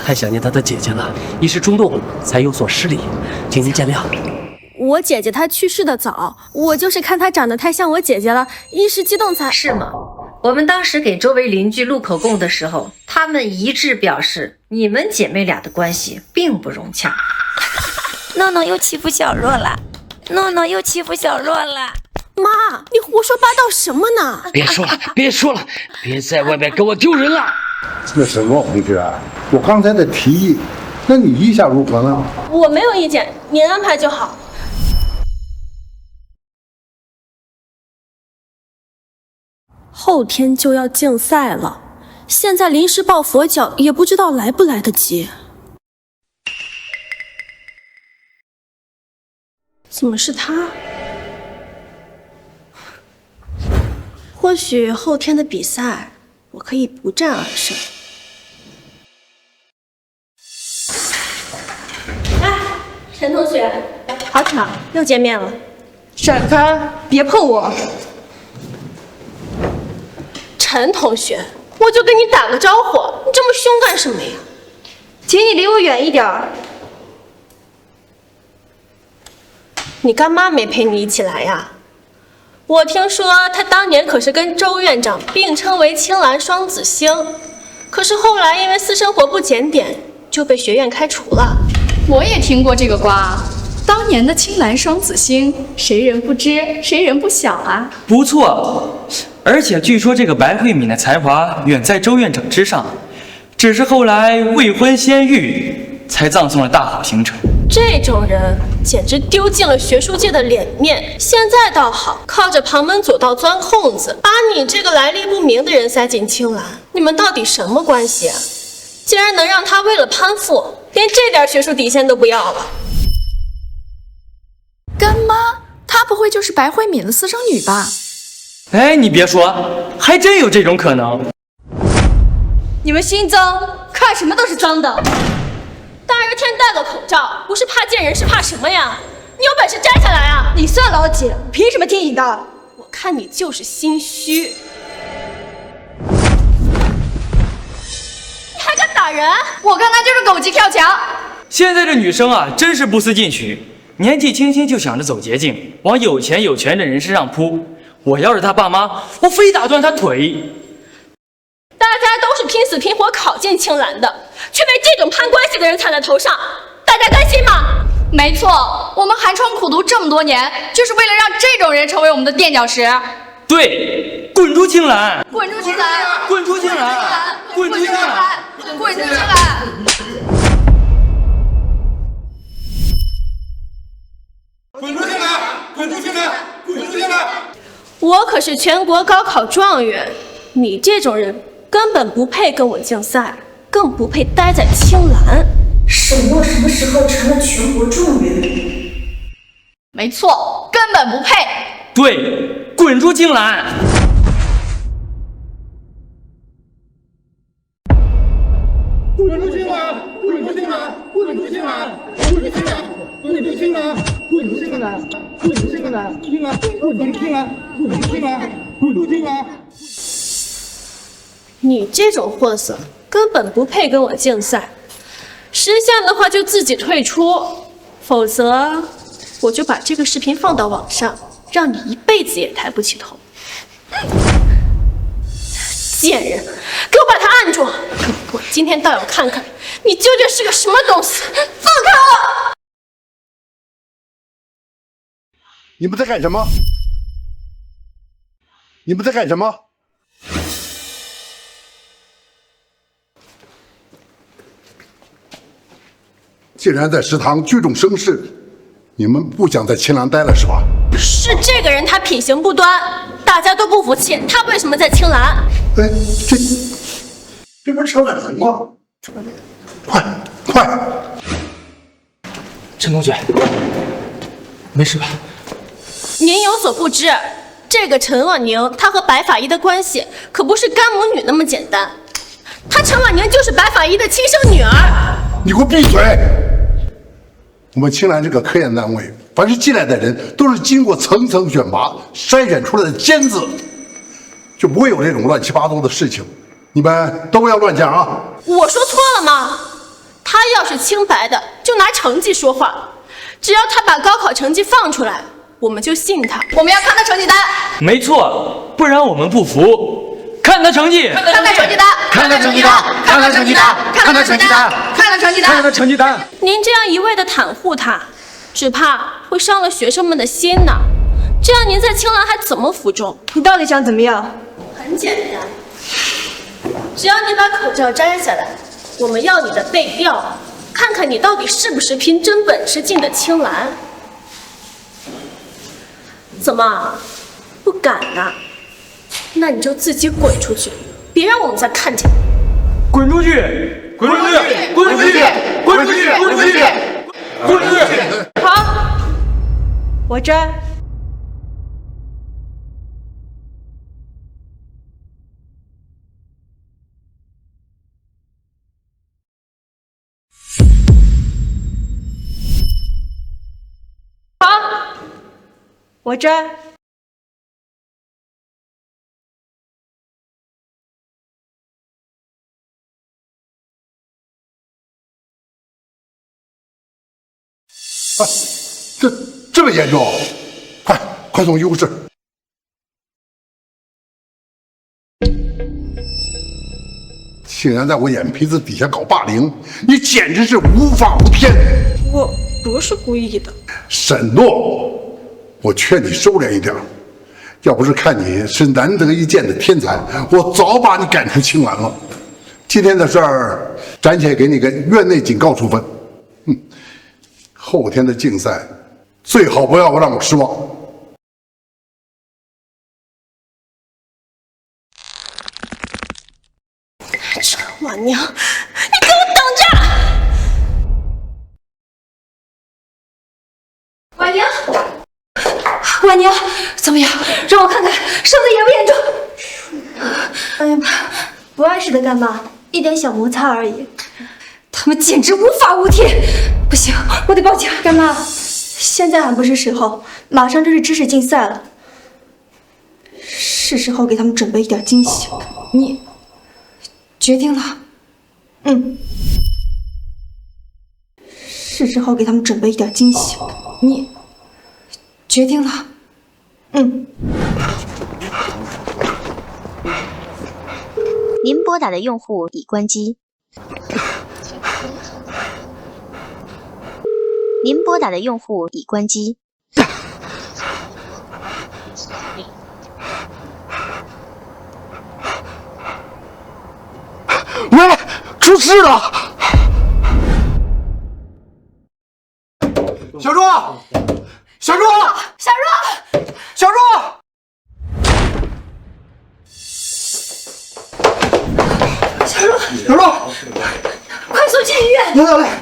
F: 太想念她的姐姐了，一时冲动才有所失礼，请您见谅。
B: 我姐姐她去世的早，我就是看她长得太像我姐姐了，一时激动才……
N: 是吗？我们当时给周围邻居录口供的时候，他们一致表示你们姐妹俩的关系并不融洽。
A: 诺诺又欺负小若了，诺诺又欺负小若了。
B: 妈，你胡说八道什么呢？
F: 别说了，别说了，别在外面给我丢人了。
K: 那沈若同学，我刚才的提议，那你意下如何呢？
B: 我没有意见，您安排就好。后天就要竞赛了，现在临时抱佛脚也不知道来不来得及。怎么是他？或许后天的比赛，我可以不战而胜。哎，陈同学，好巧，又见面了。
E: 闪开，别碰我！
B: 陈同学，我就跟你打个招呼，你这么凶干什么呀？
E: 请你离我远一点儿。
B: 你干妈没陪你一起来呀？我听说她当年可是跟周院长并称为青蓝双子星，可是后来因为私生活不检点，就被学院开除了。
O: 我也听过这个瓜，当年的青蓝双子星，谁人不知，谁人不晓啊？
C: 不错，而且据说这个白慧敏的才华远在周院长之上，只是后来未婚先育，才葬送了大好行程。
B: 这种人简直丢尽了学术界的脸面。现在倒好，靠着旁门左道钻空子，把你这个来历不明的人塞进青蓝。你们到底什么关系啊？竟然能让他为了攀附，连这点学术底线都不要了？
O: 干妈，她不会就是白慧敏的私生女吧？
C: 哎，你别说，还真有这种可能。
E: 你们心脏看什么都是脏的。
B: 大热天戴个口罩，不是怕见人是怕什么呀？你有本事摘下来啊！
E: 你算老几？凭什么听你的？
B: 我看你就是心虚。你还敢打人？
O: 我看他就是狗急跳墙。
C: 现在这女生啊，真是不思进取，年纪轻轻就想着走捷径，往有钱有权的人身上扑。我要是他爸妈，我非打断他腿。
B: 大家都是拼死拼活考进青蓝的，却被这种攀关系的人踩在头上，大家甘心吗？
O: 没错，我们寒窗苦读这么多年，就是为了让这种人成为我们的垫脚石。
C: 对，滚出青蓝！
O: 滚出青蓝！
C: 滚出青蓝！滚出青蓝！
O: 滚出青蓝！
I: 滚出青蓝！滚出青蓝！滚出青蓝！
B: 我可是全国高考状元，你这种人根本不配跟我竞赛，更不配待在青蓝。
D: 沈若什么时候成了全国状元？
O: 没错，根本不配。
C: 对，滚出青蓝！
I: 滚出青蓝！滚出青蓝！滚出青蓝！滚出青蓝！滚出青蓝！滚出青蓝！滚出青蓝！青蓝！滚出青蓝！滚出青蓝！滚出青蓝！
B: 你这种货色根本不配跟我竞赛，识相的话就自己退出，否则我就把这个视频放到网上，让你一辈子也抬不起头。贱人，给我把他按住！我今天倒要看看你究竟是个什么东西！放开我！
K: 你们在干什么？你们在干什么？既然在食堂聚众生事，你们不想在青蓝待了是吧？
B: 是这个人他品行不端，大家都不服气，他为什么在青蓝？
K: 哎，这不是扯脸人吗？快！
C: 陈同学，没事吧？
B: 您有所不知，这个陈婉宁她和白法医的关系可不是干母女那么简单，她陈婉宁就是白法医的亲生女儿。
K: 你给我闭嘴！我们青蓝这个科研单位，凡是进来的人都是经过层层选拔筛选出来的尖子，就不会有这种乱七八糟的事情。你们都不要乱讲啊！
B: 我说错了吗？他要是清白的，就拿成绩说话。只要他把高考成绩放出来，我们就信他。我们要看他成绩单。
C: 没错，不然我们不服。看他成绩，
B: 看他成绩单，
M: 看他成绩单，看他成绩单，看他成绩单，
B: 看他成绩单，
M: 看他成绩单。
B: 您这样一味的袒护他，只怕会伤了学生们的心呢。这样您在青兰还怎么服众？
D: 你到底想怎么样？
B: 很简单，只要你把口罩摘下来，我们要你的背调，看看你到底是不是凭真本事进的青兰。怎么不敢呐？那你就自己滚出去，别让我们再看见你。
C: 滚出去！滚出去！滚出去！滚出去！滚出去！滚出去！
D: 好，我摘。好，我摘。
K: 哎，这么严重？快送医务室！竟然在我眼皮子底下搞霸凌，你简直是无法无天！
B: 我不是故意的。
K: 沈诺，我劝你收敛一点。要不是看你是难得一见的天才，我早把你赶出青兰了。今天的事儿，暂且给你个院内警告处分。后天的竞赛，最好不要让我失望。
B: 这婉娘，你给我等着！
H: 婉娘，婉娘，怎么样？让我看看伤得严不严重？
D: 哎呀，不碍事的干妈，一点小摩擦而已。
H: 他们简直无法无天！不行，我得报警。
D: 干妈，现在还不是时候，马上就是知识竞赛了，是时候给他们准备一点惊喜。
H: 你决定了？
D: 是时候给他们准备一点惊喜。
H: 你决定了？
P: 您拨打的用户已关机。您拨打的用户已关机。
M: 喂，出事了！小若，小若，
H: 小若，
M: 小若！
H: 小若，
M: 小若，
H: 快送进医院！
M: 来。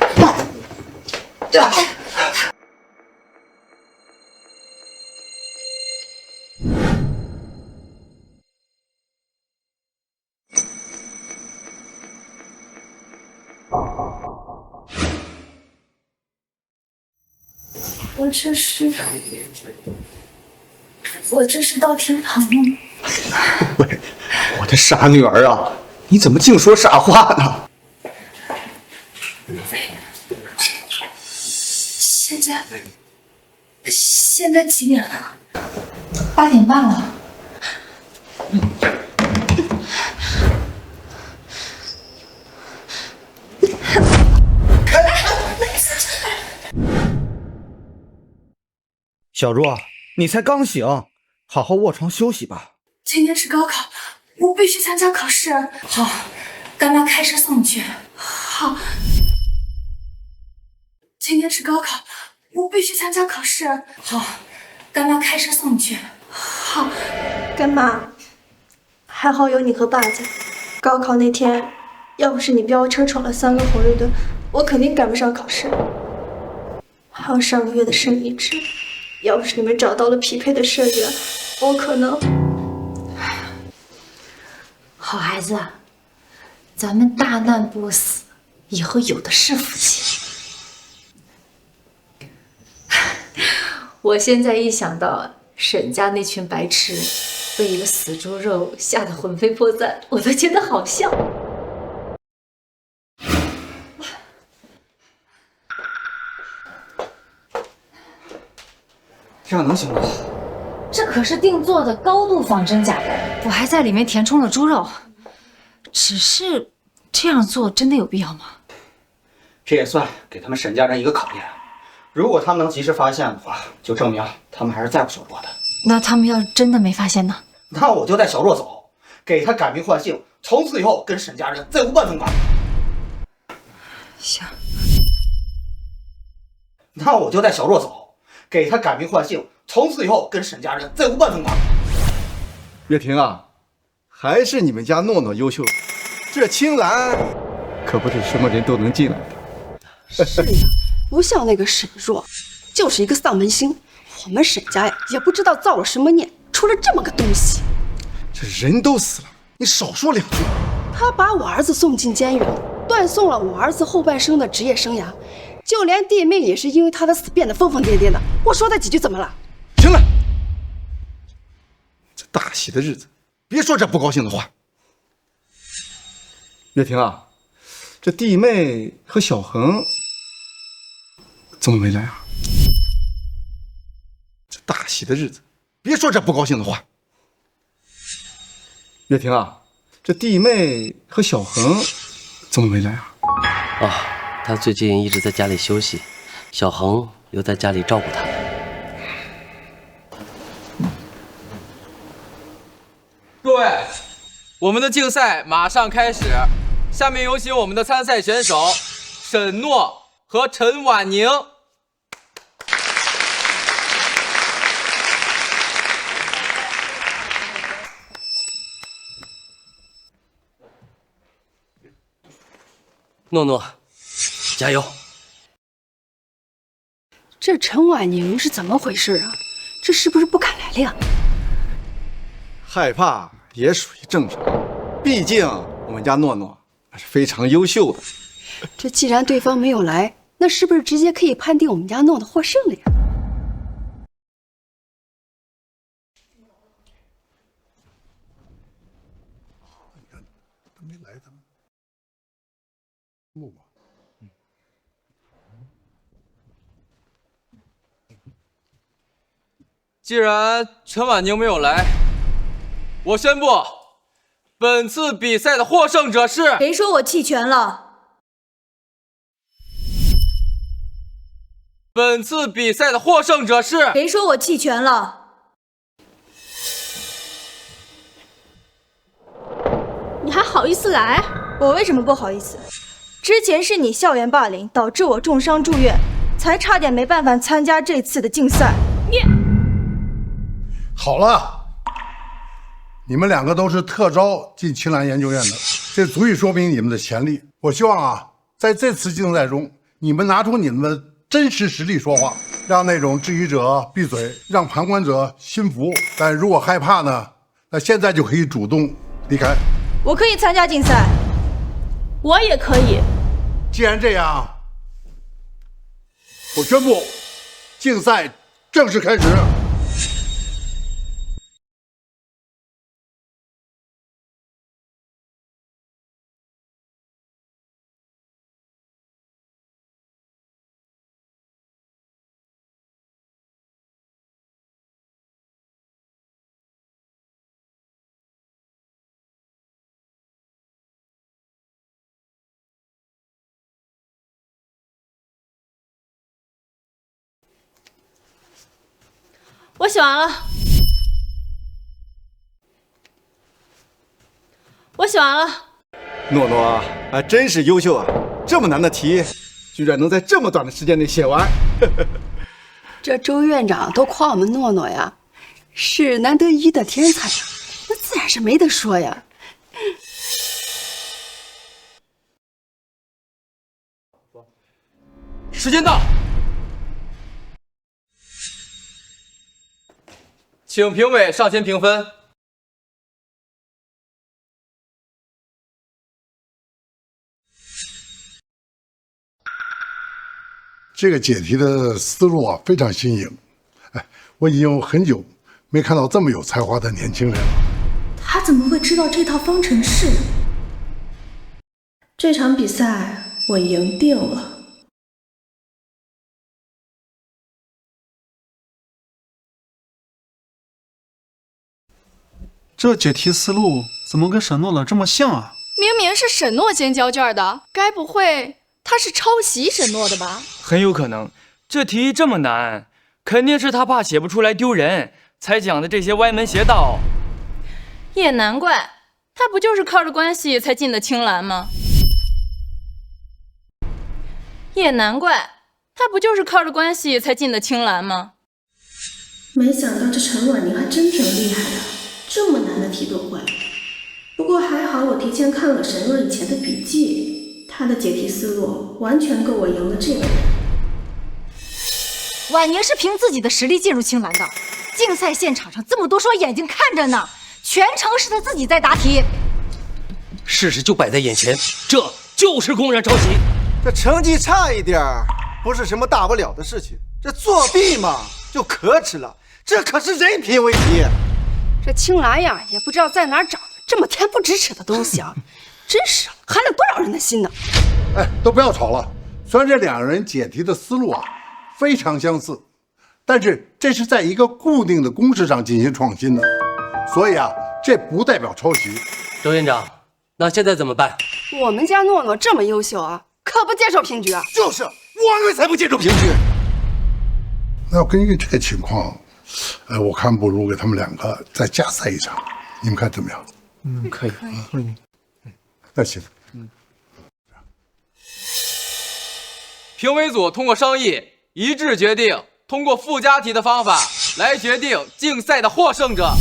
H: 我这是到天堂了吗？
M: 喂，我的傻女儿啊，你怎么净说傻话呢？
H: 现在几点了？8点半了。
Q: 小若，你才刚醒，好好卧床休息吧。
H: 今天是高考，我必须参加考试。好，干妈开车送你去。好。今天是高考，我必须参加考试。好，干妈开车送你去。好，
D: 干妈，还好有你和爸在。高考那天，要不是你飙车闯了3个红绿灯，我肯定赶不上考试。还有上个月的生理值，要不是你们找到了匹配的社员，我可能……
H: 好孩子，咱们大难不死，以后有的是福气。我现在一想到沈家那群白痴被一个死猪肉吓得魂飞魄散，我都觉得好笑。
I: 这样能行吗？
H: 这可是定做的高度仿真假人，我还在里面填充了猪肉。只是这样做真的有必要吗？
I: 这也算给他们沈家人一个考验。如果他们能及时发现的话，就证明他们还是在乎小若的。
H: 那他们要真的没发现呢？
I: 那我就带小若走，给他改名换姓，从此以后跟沈家人再无半分关系。
H: 行。
I: 那我就带小若走，给他改名换姓，从此以后跟沈家人再无半分关系。
Q: 月婷啊，还是你们家诺诺优秀，这青兰可不是什么人都能进来的。
E: 是呀，不像那个沈若，就是一个丧门星。我们沈家呀，也不知道造了什么孽，出了这么个东西。
Q: 这人都死了，你少说两句。
E: 他把我儿子送进监狱，断送了我儿子后半生的职业生涯，就连弟妹也是因为他的死变得疯疯癫癫的。我说他几句怎么了？
Q: 行了，这大喜的日子，别说这不高兴的话。月婷啊，这弟妹和小恒怎么没来啊？这大喜的日子，别说这不高兴的话。月婷啊，这弟妹和小恒怎么没来啊？
F: 啊，他最近一直在家里休息，小恒留在家里照顾他。
J: 各位，我们的竞赛马上开始，下面有请我们的参赛选手沈诺和陈婉宁。
F: 诺诺，加油！
E: 这陈婉宁是怎么回事啊？这是不是不敢来了呀？
Q: 害怕也属于正常，毕竟我们家诺诺是非常优秀的。
E: 这既然对方没有来，那是不是直接可以判定我们家诺诺获胜了呀？
K: 没来，他们木吧。
J: 既然陈婉宁没有来，我宣布，本次比赛的获胜者是……
A: 谁说我弃权了？
J: 本次比赛的获胜者是……
A: 谁说我弃权了？
B: 你还好意思来？
D: 我为什么不好意思？之前是你校园霸凌，导致我重伤住院，才差点没办法参加这次的竞赛。
K: 好了，你们两个都是特招进青兰研究院的，这足以说明你们的潜力。我希望啊，在这次竞赛中，你们拿出你们的真实实力说话，让那种质疑者闭嘴，让旁观者心服。但如果害怕呢，那现在就可以主动离开。
D: 我可以参加竞赛，
B: 我也可以。
K: 既然这样，我宣布竞赛正式开始。
B: 我写完了，我写完了。
Q: 诺诺啊，还真是优秀啊！这么难的题，居然能在这么短的时间内写完。
E: 这周院长都夸我们诺诺呀，是难得一遇的天才呀，那自然是没得说呀。
J: 时间到，请评委上前评分。
K: 这个解题的思路啊，非常新颖。哎，我已经有很久没看到这么有才华的年轻人了。
D: 他怎么会知道这套方程式？这场比赛我赢定了。
I: 这解题思路怎么跟沈诺的这么像啊？
O: 明明是沈诺先交卷的，该不会他是抄袭沈诺的吧？
C: 很有可能，这题这么难，肯定是他怕写不出来丢人，才讲的这些歪门邪道。
R: 也难怪，他不就是靠着关系才进的青蓝吗？也难怪，他不就是靠着关系才进的青蓝吗？
B: 没想到这陈婉宁还真挺厉害的，这么难的题都会。不过还好我提前看了沈若以前的笔记，他的解题思路完全够我赢了这个人。
H: 婉宁是凭自己的实力进入青蓝的，竞赛现场上这么多双眼睛看着呢，全程是他自己在答题。
F: 事实就摆在眼前，这就是公然抄袭。
Q: 这成绩差一点不是什么大不了的事情，这作弊嘛就可耻了，这可是人品问题。
E: 这青蓝呀，也不知道在哪儿找的这么恬不知耻的东西啊！真是寒了多少人的心呢！
K: 哎，都不要吵了。虽然这两人解题的思路啊非常相似，但是这是在一个固定的公式上进行创新的，所以啊，这不代表抄袭。
F: 周院长，那现在怎么办？
E: 我们家诺诺这么优秀啊，可不接受平局啊！
Q: 就是我们才不接受平局。
K: 那要根据这个情况，我看不如给他们两个再加赛一场，你们看怎么样？
C: 可以。
K: 那行。
J: 评委组通过商议一致决定，通过附加题的方法来决定竞赛的获胜者。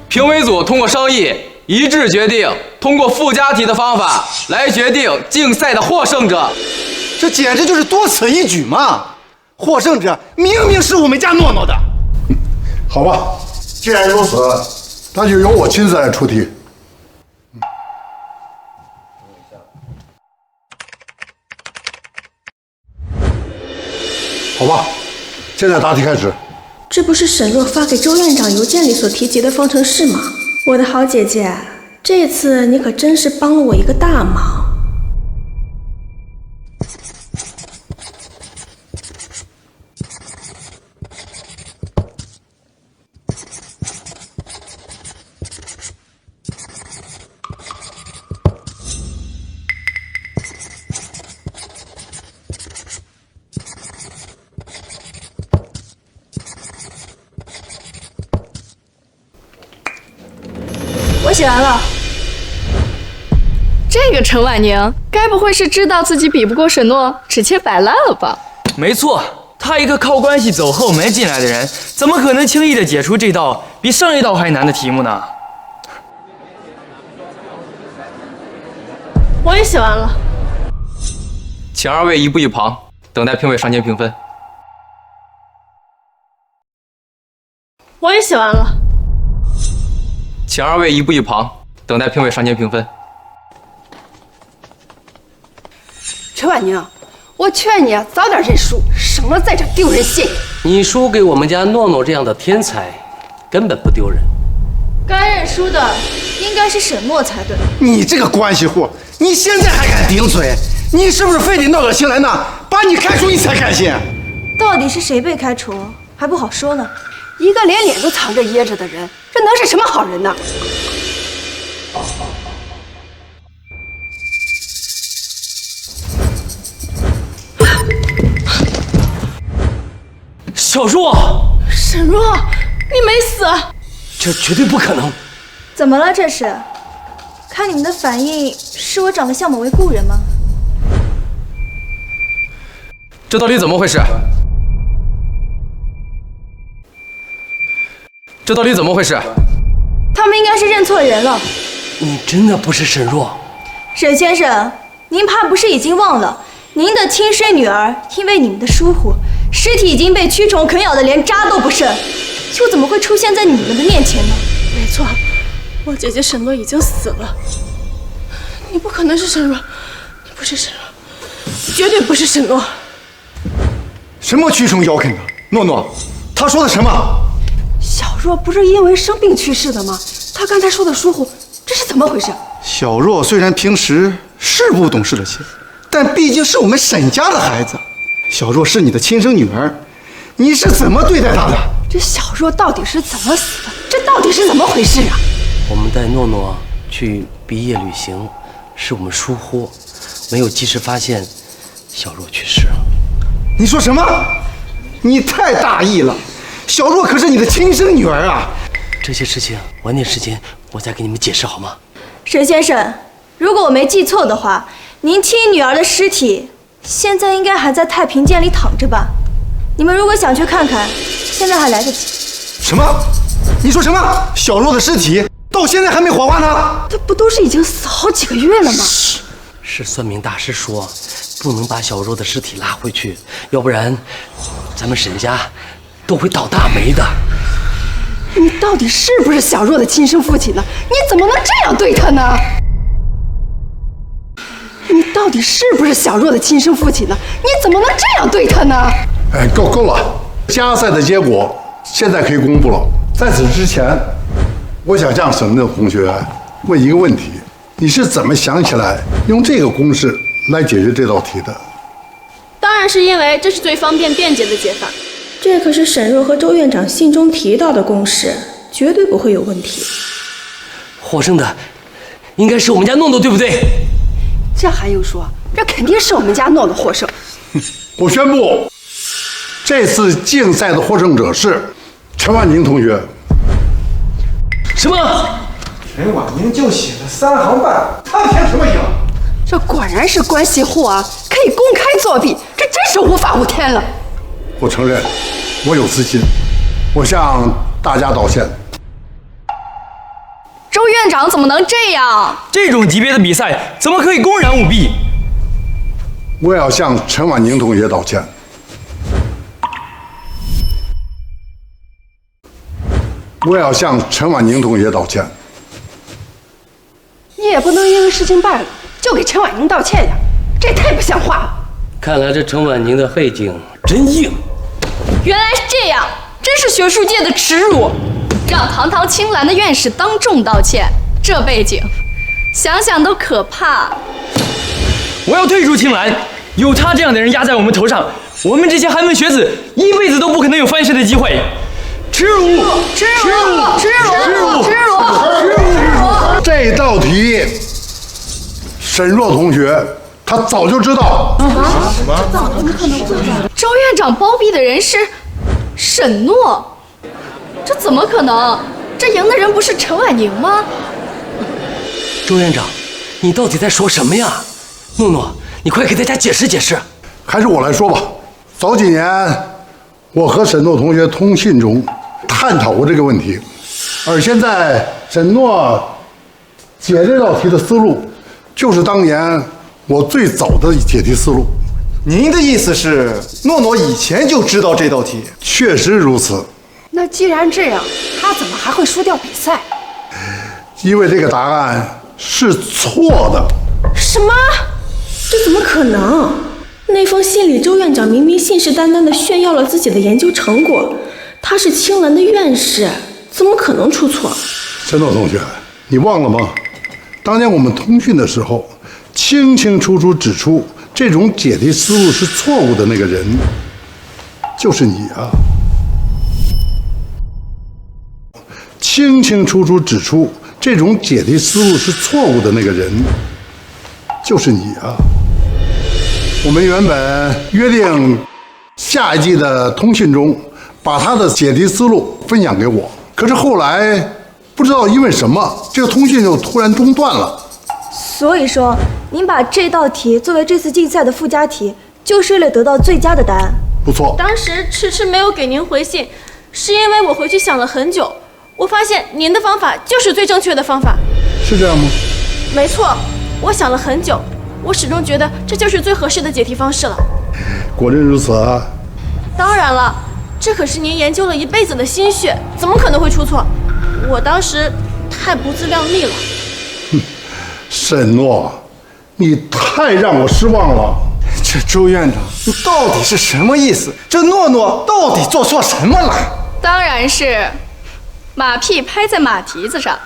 J: 评委组通过商议一致决定，通过附加题的方法来决定竞赛的获胜者。
Q: 这简直就是多此一举嘛！获胜者明明是我们家诺诺的。
K: 好吧，既然如此，那就由我亲自来出题。好吧，现在答题开始。
B: 这不是沈若发给周院长邮件里所提及的方程式吗？我的好姐姐，这次你可真是帮了我一个大忙。
O: 我写完了。这个陈婉宁，该不会是知道自己比不过沈诺，直接摆烂了吧？
C: 没错，他一个靠关系走后门进来的人，怎么可能轻易的解出这道比上一道还难的题目呢？
R: 我也写完了。
J: 请二位移步一旁，等待评委上前评分。
R: 我也写完了。
J: 请二位移步一旁，等待评委上前评分。
E: 陈婉宁，我劝你啊，早点认输，省了在这丢人现眼。
F: 你输给我们家诺诺这样的天才，根本不丢人。
O: 该认输的应该是沈诺才对。
Q: 你这个关系户，你现在还敢顶嘴？你是不是非得闹到青兰那把你开除你才甘心？
D: 到底是谁被开除还不好说呢。
E: 一个连脸都藏着掖着的人，这能是什么好人呢？
F: 小若，
O: 沈若，你没死？
F: 这绝对不可能！
D: 怎么了？这是？看你们的反应，是我长得像某位故人吗？
J: 这到底怎么回事？这到底怎么回事？
D: 他们应该是认错人了。
F: 你真的不是沈若？
D: 沈先生，您怕不是已经忘了，您的亲生女儿因为你们的疏忽，尸体已经被蛆虫啃咬的连渣都不剩，又怎么会出现在你们的面前呢？
B: 没错，我姐姐沈诺已经死了。你不可能是沈若，你不是沈若，绝对不是沈诺。
Q: 什么蛆虫咬啃的？诺诺，他说的什么？
E: 小若不是因为生病去世的吗？他刚才说的疏忽，这是怎么回事？
Q: 小若虽然平时是不懂事了些，但毕竟是我们沈家的孩子。小若是你的亲生女儿，你是怎么对待她的？
E: 这小若到底是怎么死的？这到底是怎么回事啊？
F: 我们带诺诺去毕业旅行，是我们疏忽，没有及时发现小若去世了。
Q: 你说什么？你太大意了，小若可是你的亲生女儿啊！
F: 这些事情晚点时间我再给你们解释好吗？
D: 沈先生，如果我没记错的话，您亲女儿的尸体现在应该还在太平间里躺着吧？你们如果想去看看，现在还来得及。
Q: 什么？你说什么？小若的尸体到现在还没火化呢？
E: 这不都是已经死好几个月了吗？
F: 是算命大师说，不能把小若的尸体拉回去，要不然咱们沈家都会倒大霉的。
E: 你到底是不是小若的亲生父亲呢？你怎么能这样对她呢？你到底是不是小若的亲生父亲呢？你怎么能这样对她呢？
K: 哎，够了！加赛的结果现在可以公布了。在此之前，我想向沈诺同学问一个问题：你是怎么想起来用这个公式来解决这道题的？
R: 当然是因为这是最方便便捷的解法。
B: 这可是沈若和周院长信中提到的公式，绝对不会有问题。
F: 获胜的应该是我们家诺诺，对不对？
E: 这还用说？这肯定是我们家诺诺获胜。
K: 我宣布，这次竞赛的获胜者是陈婉宁同学。
F: 什么？
Q: 陈婉宁就写了3行半，他凭什么赢？
E: 这果然是关系户啊，可以公开作弊，这真是无法无天了。
K: 我承认，我有私心，我向大家道歉。
O: 周院长怎么能这样？
C: 这种级别的比赛怎么可以公然舞弊？
K: 我也要向陈婉宁同学道歉。我也要向陈婉宁同学道歉。
E: 你也不能因为事情败了就给陈婉宁道歉呀，这也太不像话了。
F: 看来这陈婉宁的背景真硬。
O: 原来是这样，真是学术界的耻辱！让堂堂青兰的院士当众道歉，这背景，想想都可怕。
C: 我要退出青兰，有他这样的人压在我们头上，我们这些寒门学子一辈子都不可能有翻身的机会。耻辱！
O: 耻辱！耻辱！耻辱！
K: 这道题，沈若同学他早就知道。
O: 什么？怎么可能不知道？周院长包庇的人是沈诺，这怎么可能？这赢的人不是陈婉宁吗？
F: 周院长，你到底在说什么呀？诺诺，你快给大家解释解释。
K: 还是我来说吧。早几年，我和沈诺同学通信中探讨过这个问题，而现在沈诺解这道题的思路，就是当年我最早的解题思路。
Q: 您的意思是，诺诺以前就知道这道题？
K: 确实如此。
E: 那既然这样，他怎么还会输掉比赛？
K: 因为这个答案是错的。
B: 什么？这怎么可能？那封信里，周院长明明信誓旦旦地炫耀了自己的研究成果，他是青兰的院士，怎么可能出错？
K: 沈诺同学，你忘了吗？当年我们通讯的时候，清清楚楚指出这种解题思路是错误的那个人，就是你啊！清清楚楚指出这种解题思路是错误的那个人，就是你啊！我们原本约定下一季的通信中把他的解题思路分享给我，可是后来不知道因为什么，这个通信就突然中断了。
D: 所以说，您把这道题作为这次竞赛的附加题，就是为了得到最佳的答案。
K: 不错。
B: 当时迟迟没有给您回信，是因为我回去想了很久，我发现您的方法就是最正确的方法。
K: 是这样吗？
B: 没错，我想了很久，我始终觉得这就是最合适的解题方式了。
K: 果真如此啊！
B: 当然了，这可是您研究了一辈子的心血，怎么可能会出错？我当时太不自量力了。
K: 沈诺，你太让我失望了。
Q: 这周院长，你到底是什么意思？这诺诺到底做错什么了？
O: 当然是马屁拍在马蹄子上。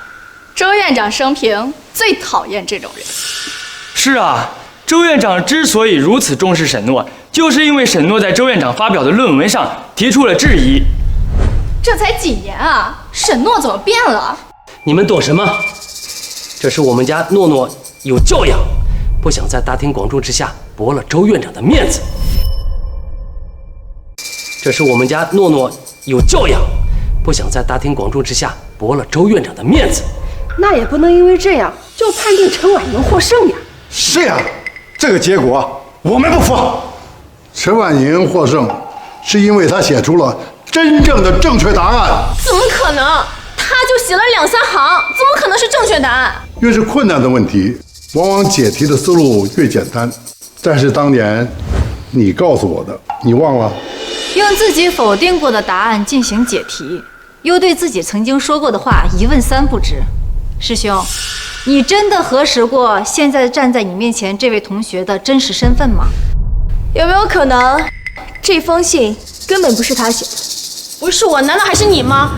O: 周院长生平最讨厌这种人。
C: 是啊，周院长之所以如此重视沈诺，就是因为沈诺在周院长发表的论文上提出了质疑。
O: 这才几年啊，沈诺怎么变了？
F: 你们懂什么？这是我们家诺诺有教养，不想在大庭广众之下驳了周院长的面子。这是我们家诺诺有教养，不想在大庭广众之下驳了周院长的面子。
E: 那也不能因为这样就判定陈婉莹获胜呀。
Q: 是呀，这个结果我们不服。
K: 陈婉莹获胜，是因为她写出了真正的正确答案。
B: 怎么可能？他就写了2、3行，怎么可能是正确答案？
K: 越是困难的问题，往往解题的思路越简单。但是当年你告诉我的，你忘了？
H: 用自己否定过的答案进行解题，又对自己曾经说过的话一问三不知。师兄，你真的核实过现在站在你面前这位同学的真实身份吗？
B: 有没有可能，这封信根本不是他写的？不是我，难道还是你吗？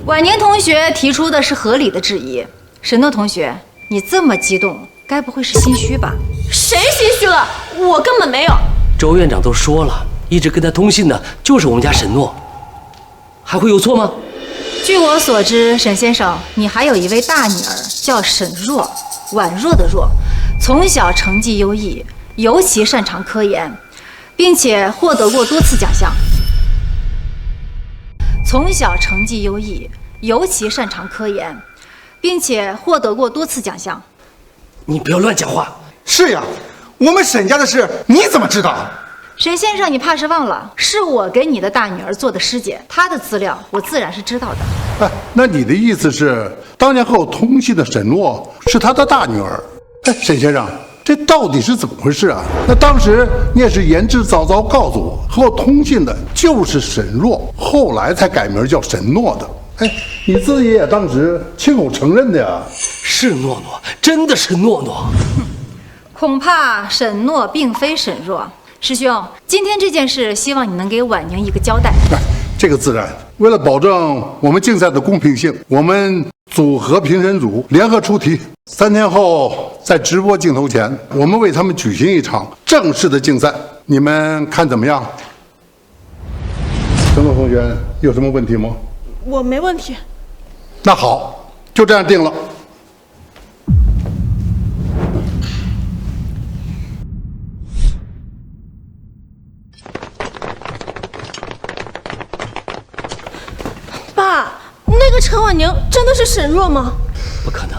H: 婉宁同学提出的是合理的质疑。沈诺同学，你这么激动，该不会是心虚吧？
B: 谁心虚了？我根本没有。
F: 周院长都说了，一直跟他通信的就是我们家沈诺，还会有错吗？
H: 据我所知，沈先生，你还有一位大女儿叫沈若，宛若的若，从小成绩优异，尤其擅长科研，并且获得过多次奖项。从小成绩优异，尤其擅长科研，并且获得过多次奖项。
F: 你不要乱讲话。
Q: 是呀，我们沈家的事你怎么知道？
H: 沈先生，你怕是忘了，是我给你的大女儿做的尸检，她的资料我自然是知道的。
K: 哎，那你的意思是，当年和我通信的沈诺是他的大女儿？哎，沈先生，这到底是怎么回事啊？那当时你也是言之凿凿告诉我，和我通信的就是沈若，后来才改名叫沈诺的。哎，你自己也当时亲口承认的呀。
F: 是诺诺，真的是诺诺。
H: 恐怕沈诺并非沈若。师兄，今天这件事，希望你能给婉宁一个交代。
K: 这个自然。为了保证我们竞赛的公平性，我们组合评审组联合出题。3天后，在直播镜头前，我们为他们举行一场正式的竞赛。你们看怎么样？陈诺同学有什么问题吗？
B: 我没问题。
K: 那好，就这样定了。
B: 爸，那个陈婉宁真的是沈若吗？
F: 不可能，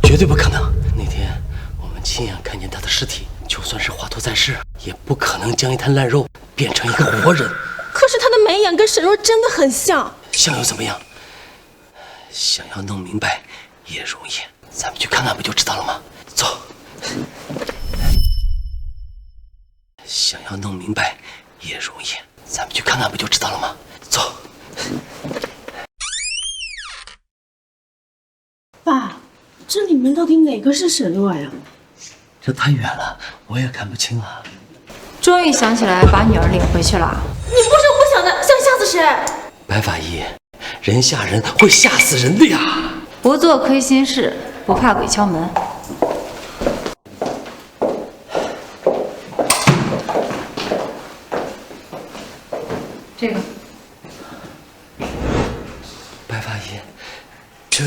F: 绝对不可能。那天我们亲眼看见他的尸体，就算是华佗在世，也不可能将一滩烂肉变成一个活人。
B: 可是他的眉眼跟沈若真的很像。
F: 像又怎么样？想要弄明白也容易，咱们去看看不就知道了吗？走。想要弄明白也容易，咱们去看看不就知道了吗？走。
B: 爸，这里面到底哪个是沈若呀？
F: 这太远了，我也看不清啊。
H: 终于想起来把女儿领回去了。
B: 你不声不响的，想吓死谁？
F: 白法医，人吓人会吓死人的呀！
H: 不做亏心事，不怕鬼敲门。这个。
F: 白法医，这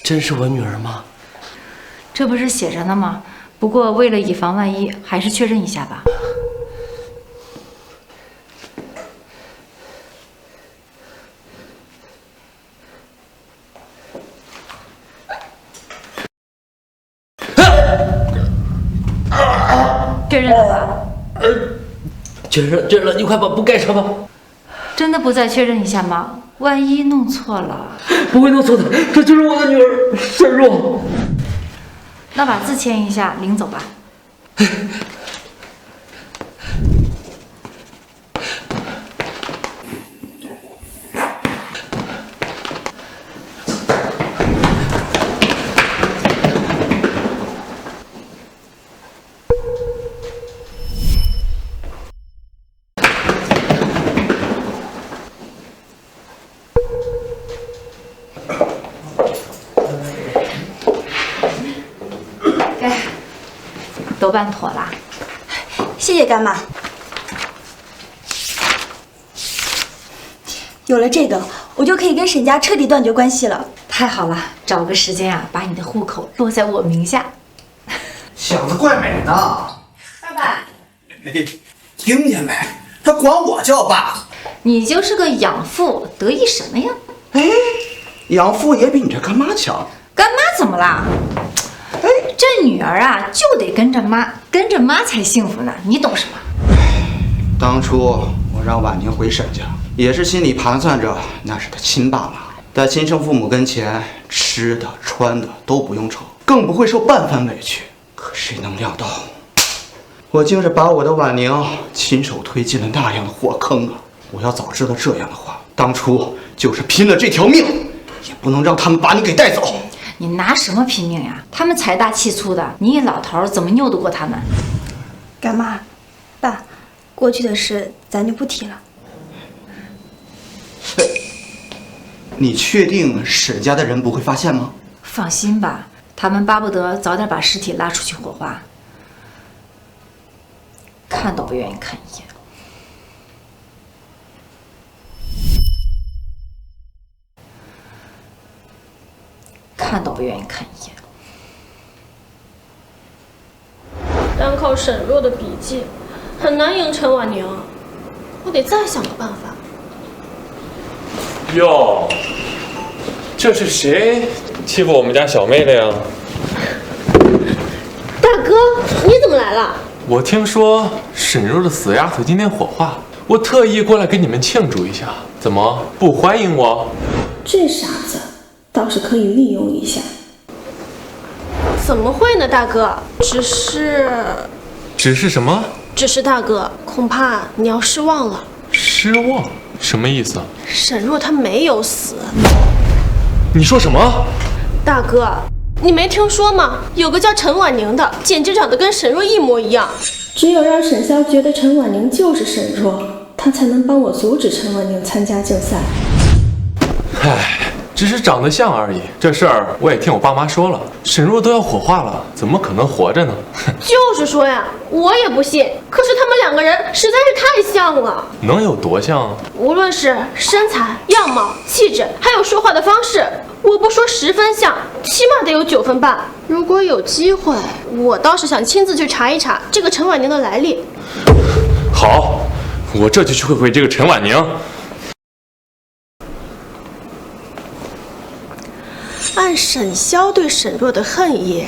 F: 真是我女儿吗？
H: 这不是写着呢吗？不过为了以防万一，还是确认一下吧。确认了吧？
F: 确认了，你快把布盖上吧。
H: 真的不再确认一下吗？万一弄错了？
F: 不会弄错的，这就是我的女儿沈若。
H: 那把字签一下，领走吧。都办妥了，
D: 谢谢干妈。有了这个，我就可以跟沈家彻底断绝关系了。
H: 太好了，找个时间啊，把你的户口落在我名下。
I: 小子怪美的。
H: 爸爸，
I: 听见没？他管我叫爸。
H: 你就是个养父，得意什么呀？
I: 哎，养父也比你这干妈强。
H: 干妈怎么啦？哎，这女儿啊，就得跟着妈，跟着妈才幸福呢。你懂什么？
I: 当初我让婉宁回沈家，也是心里盘算着那是他亲爸妈，在亲生父母跟前，吃的穿的都不用愁，更不会受半分委屈。可谁能料到，我竟是把我的婉宁亲手推进了那样的火坑啊！我要早知道这样的话，当初就是拼了这条命，也不能让他们把你给带走。
H: 你拿什么拼命呀？他们财大气粗的，你一老头怎么拗得过他们？
D: 干妈，爸，过去的事咱就不提了。
I: 你确定沈家的人不会发现吗？
H: 放心吧，他们巴不得早点把尸体拉出去火化，看都不愿意看一眼。看都不愿意看一眼。
B: 单靠沈若的笔记，很难赢陈婉宁，我得再想个办法。
S: 哟，这是谁欺负我们家小妹了呀？
B: 大哥，你怎么来了？
S: 我听说沈若的死丫头今天火化，我特意过来给你们庆祝一下，怎么不欢迎我？
B: 这傻子倒是可以利用一下。怎么会呢，大哥？只是
S: 什么？
B: 只是大哥，恐怕你要失望了。
S: 失望？什么意思？
B: 沈若她没有死。
S: 你说什么？
B: 大哥，你没听说吗？有个叫陈婉宁的，简直长得跟沈若一模一样。只有让沈潇觉得陈婉宁就是沈若，他才能帮我阻止陈婉宁参加竞赛。
S: 唉，只是长得像而已。这事儿我也听我爸妈说了，沈若都要火化了，怎么可能活着呢？
B: 就是说呀，我也不信。可是他们两个人实在是太像了。
S: 能有多像？
B: 无论是身材、样貌、气质，还有说话的方式，我不说10分像，起码得有9分半。如果有机会，我倒是想亲自去查一查这个陈婉宁的来历。
S: 好，我这就去会会这个陈婉宁。
B: 按沈潇对沈若的恨意，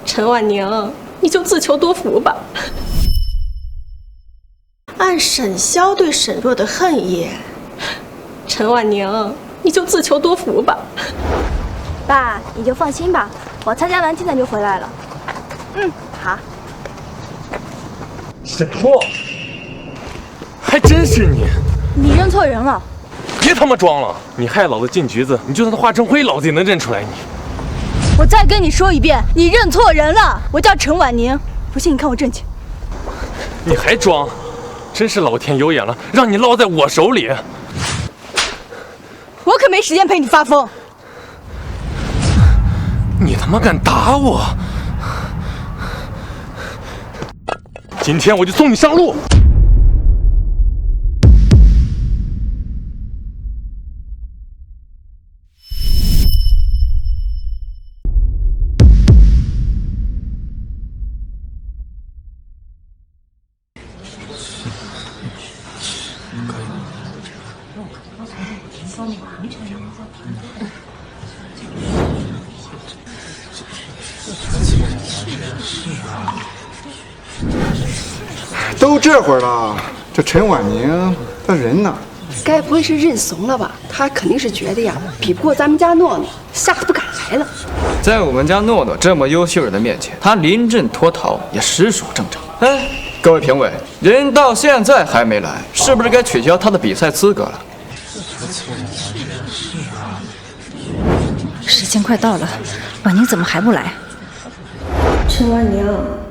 B: 陈婉宁，你就自求多福吧。按沈潇对沈若的恨意，陈婉宁，你就自求多福吧。
D: 爸，你就放心吧，我参加完竞赛就回来了。好。
S: 沈若，还真是你！
D: 你认错人了。
S: 别他妈装了！你害老子进局子，你就算他化成灰，老子也能认出来你。
D: 我再跟你说一遍，你认错人了。我叫陈婉宁，不信你看我证件。
S: 你还装？真是老天有眼了，让你落在我手里。
D: 我可没时间陪你发疯。
S: 你他妈敢打我！今天我就送你上路。
Q: 都这会儿了，这陈婉宁他人呢？
E: 该不会是认怂了吧？他肯定是觉得呀，比不过咱们家诺诺，吓得不敢来了。
C: 在我们家诺诺这么优秀人的面前，他临阵脱逃也实属正常。哎，各位评委，人到现在还没来，是不是该取消他的比赛资格了？
H: 时间快到了，婉宁怎么还不来？
B: 陈婉宁，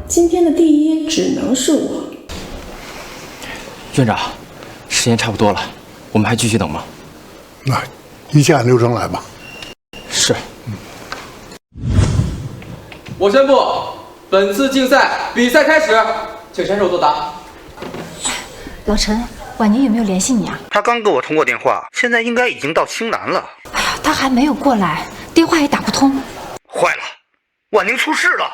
B: 今天的第一只能是我。
J: 院长，时间差不多了，我们还继续等吗？
K: 那依下流程来吧。
J: 是。
C: 我宣布，本次竞赛比赛开始，请选手作答。
H: 老陈，婉宁有没有联系你啊？
T: 他刚跟我通过电话，现在应该已经到青南了。
H: 哎呀，他还没有过来，电话也打不通。
T: 坏了，婉宁出事了！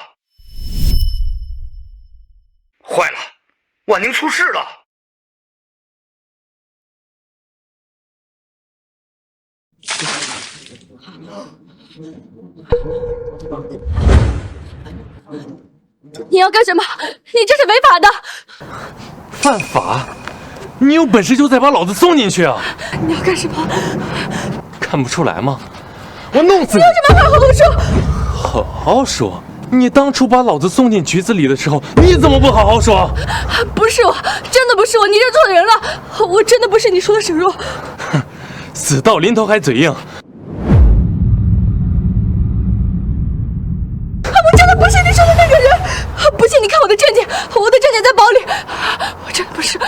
T: 坏了，婉宁出事了！
O: 你要干什么？你这是违法的！
S: 犯法？你有本事就再把老子送进去啊！
O: 你要干什么？
S: 看不出来吗？我弄死你！
O: 你有什么话好好说？
S: 好好说。你当初把老子送进局子里的时候，你怎么不好好说？
O: 不是我，真的不是我，你认错人了。我真的不是你说的沈若。
S: 哼，死到临头还嘴硬。
O: 我真的不是你说的那个人。不信你看我的证件，我的证件在包里。我真的不是。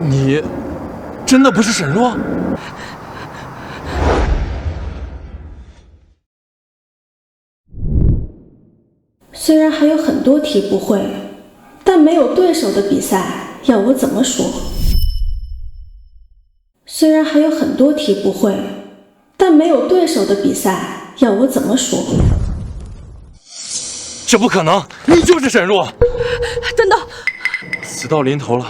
S: 你真的不是沈若？
B: 虽然还有很多题不会，但没有对手的比赛要我怎么说？虽然还有很多题不会，但没有对手的比赛要我怎么说？
S: 这不可能，你就是沈若！
O: 等等，
S: 死到临头了，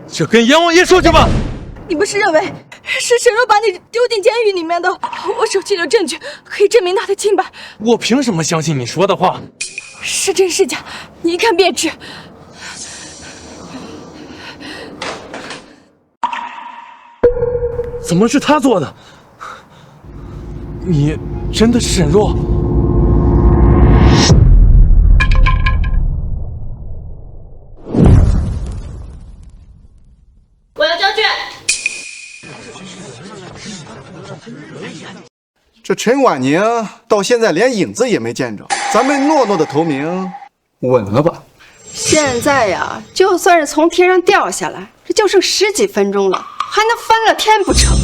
S: 就跟阎王爷说去吧。
O: 你不是认为是沈若把你丢进监狱里面的？我手机有证据可以证明他的清白。
S: 我凭什么相信你说的话？
O: 是真是假，你一看便知。
S: 怎么是他做的？你真的是沈若？
R: 我要交卷。
Q: 这陈婉宁到现在连影子也没见着，咱们诺诺的头名稳了吧？
E: 现在呀，就算是从天上掉下来，这就剩10几分钟了，还能翻了天不成？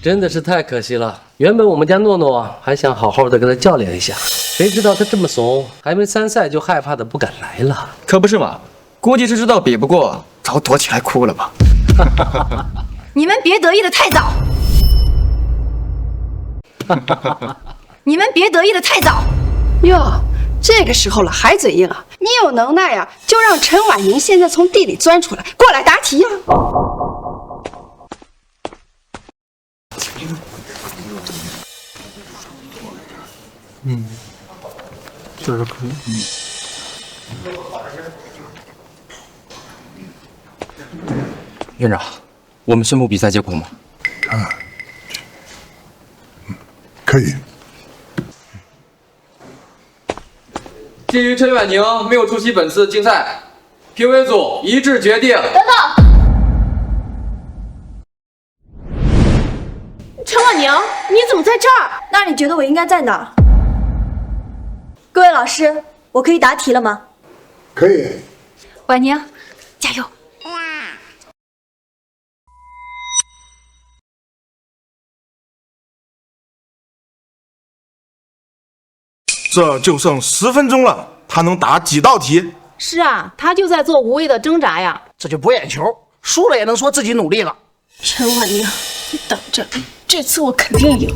F: 真的是太可惜了。原本我们家诺诺啊，还想好好的跟他较量一下，谁知道他这么怂，还没参赛就害怕的不敢来了。
C: 可不是嘛，估计是知道比不过，早躲起来哭了吧。
A: 你们别得意的太早。你们别得意的太早。
E: 哟，这个时候了还嘴硬啊？你有能耐呀，就让陈婉宁现在从地里钻出来，过来答题呀！
Q: 这是可以。
J: 院长，我们宣布比赛结果吗？
K: 可以。
C: 基于陈婉宁没有出席本次竞赛，评委组一致决定。
R: 等等，陈婉宁，你怎么在这儿？
D: 那你觉得我应该在哪儿？各位老师，我可以答题了吗？
K: 可以。
H: 婉宁，加油！
U: 这就剩10分钟了，他能答几道题？
R: 是啊，他就在做无谓的挣扎呀。
V: 这就博眼球，输了也能说自己努力了。
B: 陈婉宁，你等着，这次我肯定赢。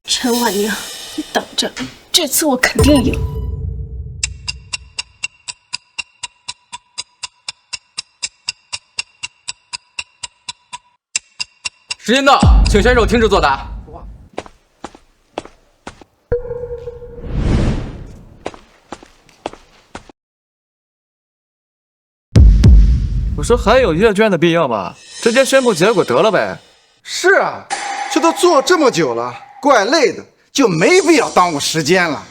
B: 陈婉宁，你等着，这次我肯定赢。
C: 时间到，请选手停止作答。我说还有阅卷的必要吗？直接宣布结果得了呗。
Q: 是啊，这都做这么久了，怪累的，就没必要耽误时间了。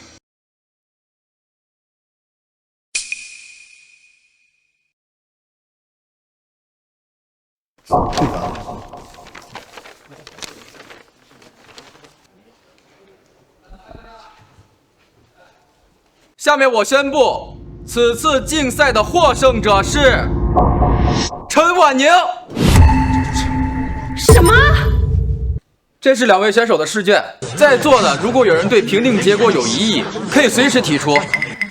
C: 下面我宣布，此次竞赛的获胜者是陈婉宁。
R: 什么？
J: 这是2位选手的试卷，在座的如果有人对评定结果有异议，可以随时提出。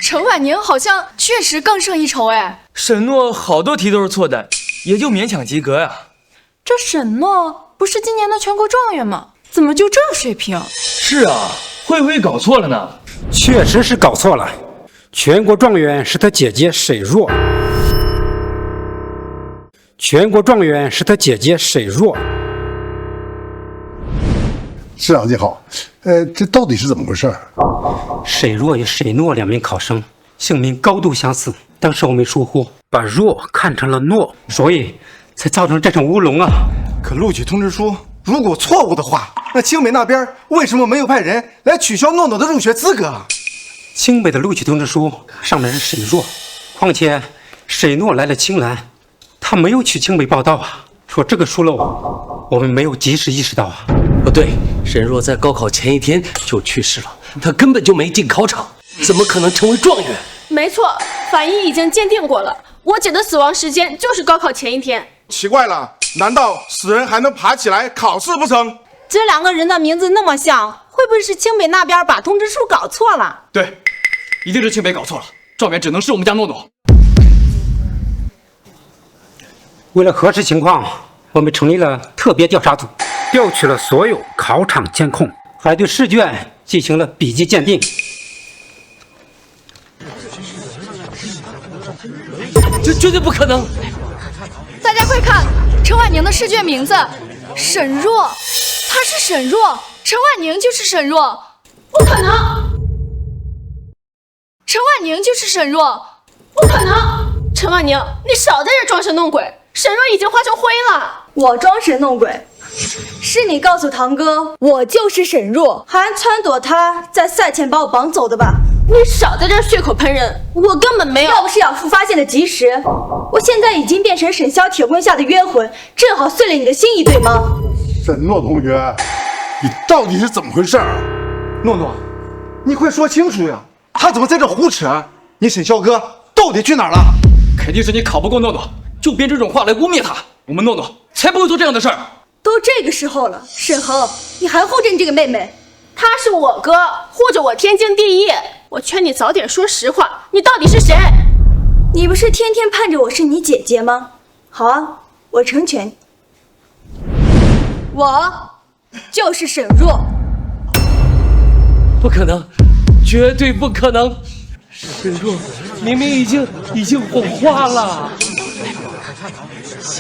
O: 陈婉宁好像确实更胜一筹哎。
G: 沈诺好多题都是错的，也就勉强及格呀。
R: 这沈诺不是今年的全国状元吗？怎么就这水平？
G: 是啊，会不会搞错了呢？
L: 确实是搞错了，全国状元是他姐姐沈若。全国状元是他姐姐沈若。
K: 市长你好，这到底是怎么回事？
L: 沈若与沈诺2名考生姓名高度相似，当时我们疏忽，把若看成了诺，所以才造成这场乌龙啊！
Q: 可录取通知书如果错误的话，那清北那边为什么没有派人来取消诺诺的入学资格啊？
L: 清北的录取通知书上面是沈若，况且沈诺来了青兰，他没有去清北报到啊。说这个疏漏，我们没有及时意识到啊。
F: 不对，沈若在高考前一天就去世了，他根本就没进考场，怎么可能成为状元？
B: 没错，法医已经鉴定过了，我姐的死亡时间就是高考前一天。
U: 奇怪了，难道死人还能爬起来考试不成？
A: 这2个人的名字那么像，会不会是清北那边把通知书搞错了？
C: 对，一定是清北搞错了，状元只能是我们家诺诺。
L: 为了核实情况，我们成立了特别调查组，调取了所有考场监控，还对试卷进行了笔迹鉴定。
F: 这绝对不可能！
O: 大家快看，陈婉宁的试卷名字，沈若，她是沈若，陈婉宁就是沈若，
B: 不可能！
O: 陈婉宁就是沈若，
B: 不可能！陈婉宁，你少在这装神弄鬼！沈若已经化成灰了。
D: 我装神弄鬼，是你告诉堂哥我就是沈若，还撺掇他在赛前把我绑走的吧？
B: 你少在这血口喷人，我根本没有。
D: 要不是养父发现的及时，我现在已经变成沈潇铁棍下的冤魂，正好碎了你的心意，对吗？
K: 沈诺同学，你到底是怎么回事？
Q: 诺诺，你快说清楚呀！他怎么在这胡扯？你沈潇哥到底去哪儿了？
C: 肯定是你考不过诺诺，就编这种话来污蔑他。我们诺诺才不会做这样的事儿。
D: 都这个时候了，沈恒，你还护着你这个妹妹？
B: 他是我哥，护着我天经地义。我劝你早点说实话，你到底是谁？
D: 你不是天天盼着我是你姐姐吗？好啊，我成全你。我就是沈若。
F: 不可能，绝对不可能！沈若明明已经火化了。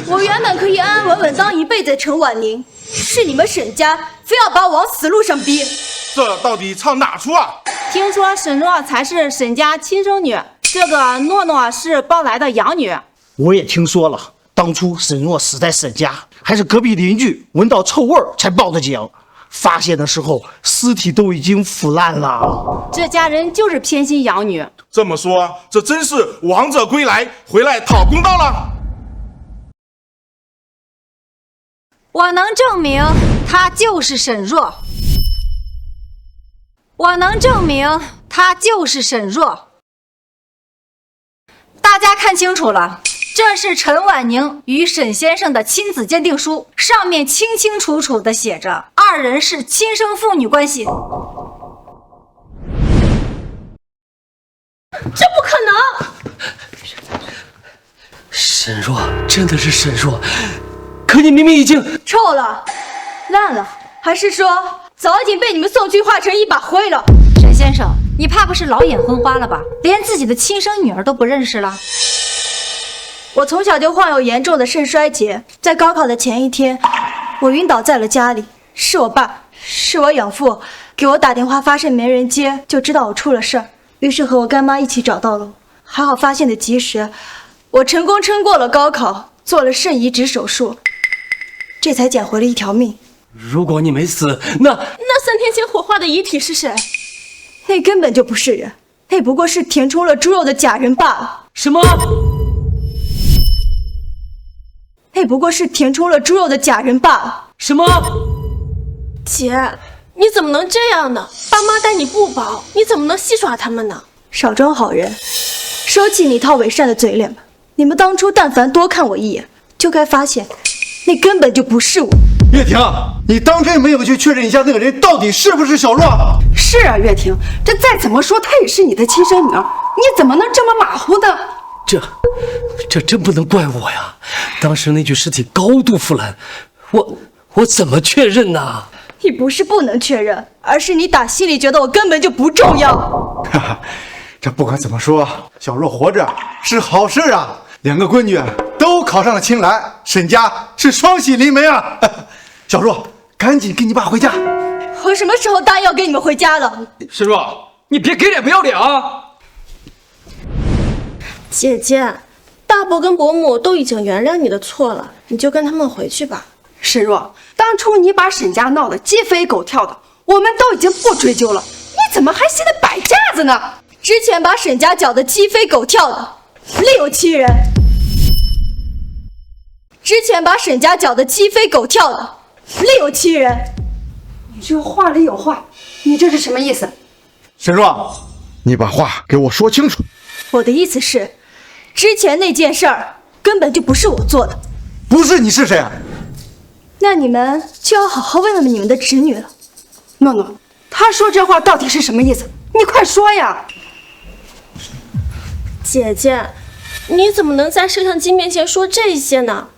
D: 我原本可以安安稳稳当一辈子的陈婉宁，是你们沈家非要把我往死路上逼。
U: 这到底唱哪出啊？
A: 听说沈若才是沈家亲生女，这个诺诺是抱来的养女。
V: 我也听说了，当初沈若死在沈家，还是隔壁邻居闻到臭味才报的警，发现的时候尸体都已经腐烂了。
A: 这家人就是偏心养女。
U: 这么说，这真是王者归来，回来讨公道了。
H: 我能证明她就是沈若，我能证明她就是沈若。大家看清楚了，这是陈婉宁与沈先生的亲子鉴定书，上面清清楚楚地写着2人是亲生父女关系。
B: 这不可能！
F: 沈若真的是沈若，可你明明已经
D: 臭了，烂了，还是说早已经被你们送去化成一把灰了？
H: 沈先生，你怕不是老眼昏花了吧？连自己的亲生女儿都不认识了？
D: 我从小就患有严重的肾衰竭，在高考的前一天，我晕倒在了家里。是我爸，是我养父给我打电话，发现没人接，就知道我出了事儿，于是和我干妈一起找到了我。还好发现的及时，我成功撑过了高考，做了肾移植手术，这才捡回了一条命。
F: 如果你没死，那
B: 3天前火化的遗体是谁？
D: 那根本就不是人，那不过是填充了猪肉的假人罢了。
F: 什么？
D: 那不过是填充了猪肉的假人罢了。
F: 什么？
B: 姐，你怎么能这样呢？爸妈待你不薄，你怎么能戏耍他们呢？
D: 少装好人，收起你套伪善的嘴脸吧。你们当初但凡多看我一眼，就该发现，那根本就不是我。
Q: 岳婷，你当真没有去确认一下那个人到底是不是小若？
E: 是啊，岳婷，这再怎么说她也是你的亲生女儿，你怎么能这么马虎呢？
F: 这真不能怪我呀！当时那具尸体高度腐烂，我怎么确认呢？
D: 你不是不能确认，而是你打心里觉得我根本就不重要。
Q: 哈哈，这不管怎么说，小若活着是好事啊！两个闺女都考上了青兰，沈家是双喜临门啊！小若，赶紧跟你爸回家。
D: 我什么时候答应要跟你们回家了？
C: 沈若，你别给脸不要脸啊！
B: 姐姐，大伯跟伯母都已经原谅你的错了，你就跟他们回去吧。
E: 沈若，当初你把沈家闹得鸡飞狗跳的，我们都已经不追究了，你怎么还现在摆架子呢？
D: 之前把沈家搅得鸡飞狗跳的另有其人。之前把沈家搅得鸡飞狗跳的另有其人。
E: 你这话里有话，你这是什么意思？
Q: 沈若，你把话给我说清楚。
D: 我的意思是，之前那件事儿根本就不是我做的。
Q: 不是你是谁啊？
D: 那你们就要好好问问你们的侄女了。
E: 诺诺，他说这话到底是什么意思？你快说呀！
B: 姐姐，你怎么能在摄像机面前说这些呢？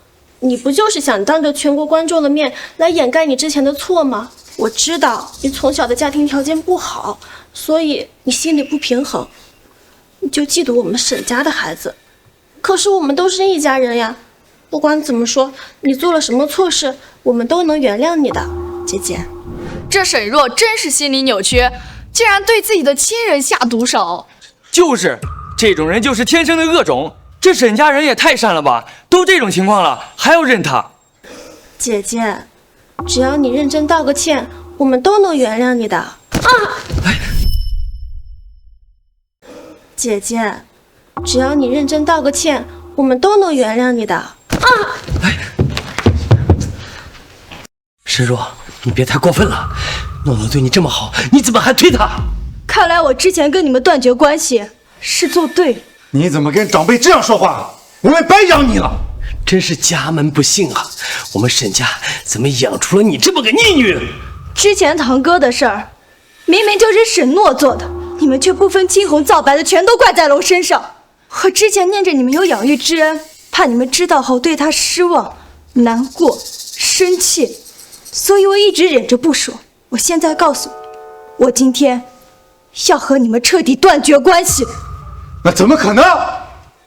B: 你不就是想当着全国观众的面来掩盖你之前的错吗？我知道你从小的家庭条件不好，所以你心里不平衡，你就嫉妒我们沈家的孩子。可是我们都是一家人呀，不管怎么说，你做了什么错事，我们都能原谅你的，姐姐。
O: 这沈若真是心理扭曲，竟然对自己的亲人下毒手。
G: 就是，这种人就是天生的恶种。这沈家人也太善了吧，都这种情况了，还要认他。
B: 姐姐，只要你认真道个歉，我们都能原谅你的。啊！姐姐，只要你认真道个歉，我们都能原谅你的。啊！
F: 沈若，你别太过分了，诺诺对你这么好，你怎么还推他？
D: 看来我之前跟你们断绝关系是做对了。
Q: 你怎么跟长辈这样说话？我们白养你了！
F: 真是家门不幸啊！我们沈家怎么养出了你这么个逆女？
D: 之前堂哥的事儿，明明就是沈诺做的，你们却不分青红皂白的全都怪在了我身上。我之前念着你们有养育之恩，怕你们知道后对他失望、难过、生气，所以我一直忍着不说。我现在告诉你，我今天要和你们彻底断绝关系。
Q: 那怎么可能？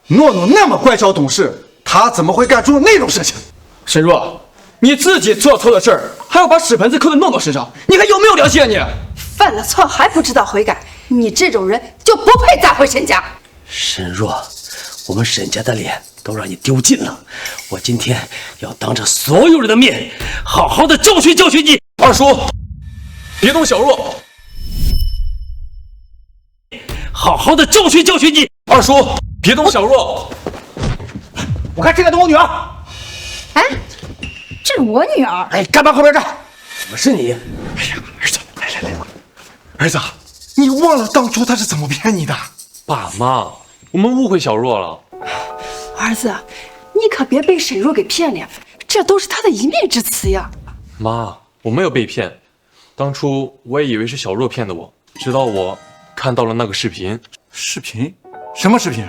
Q: 诺诺那么乖巧懂事，他怎么会干出那种事情？
C: 沈若，你自己做错的事儿，还要把屎盆子扣在诺诺身上，你还有没有良心啊你？
E: 犯了错还不知道悔改，你这种人就不配再回沈家。
F: 沈若，我们沈家的脸都让你丢尽了，我今天要当着所有人的面，好好的教训教训你。
C: 二叔，别动小若。
F: 好好的教训教训你。
C: 二叔，别动小若。
V: 我看这个是我女儿。
H: 哎，这是我女儿。
V: 哎，干嘛后边站？
F: 怎么是你？
V: 哎呀，儿子，来，儿子，你忘了当初他是怎么骗你的？
S: 爸妈，我们误会小若了。
E: 儿子，你可别被沈若给骗了呀，这都是他的一面之词呀。
S: 妈，我没有被骗，当初我也以为是小若骗的我，直到我看到了那个视频。
Q: 视频？什么视频？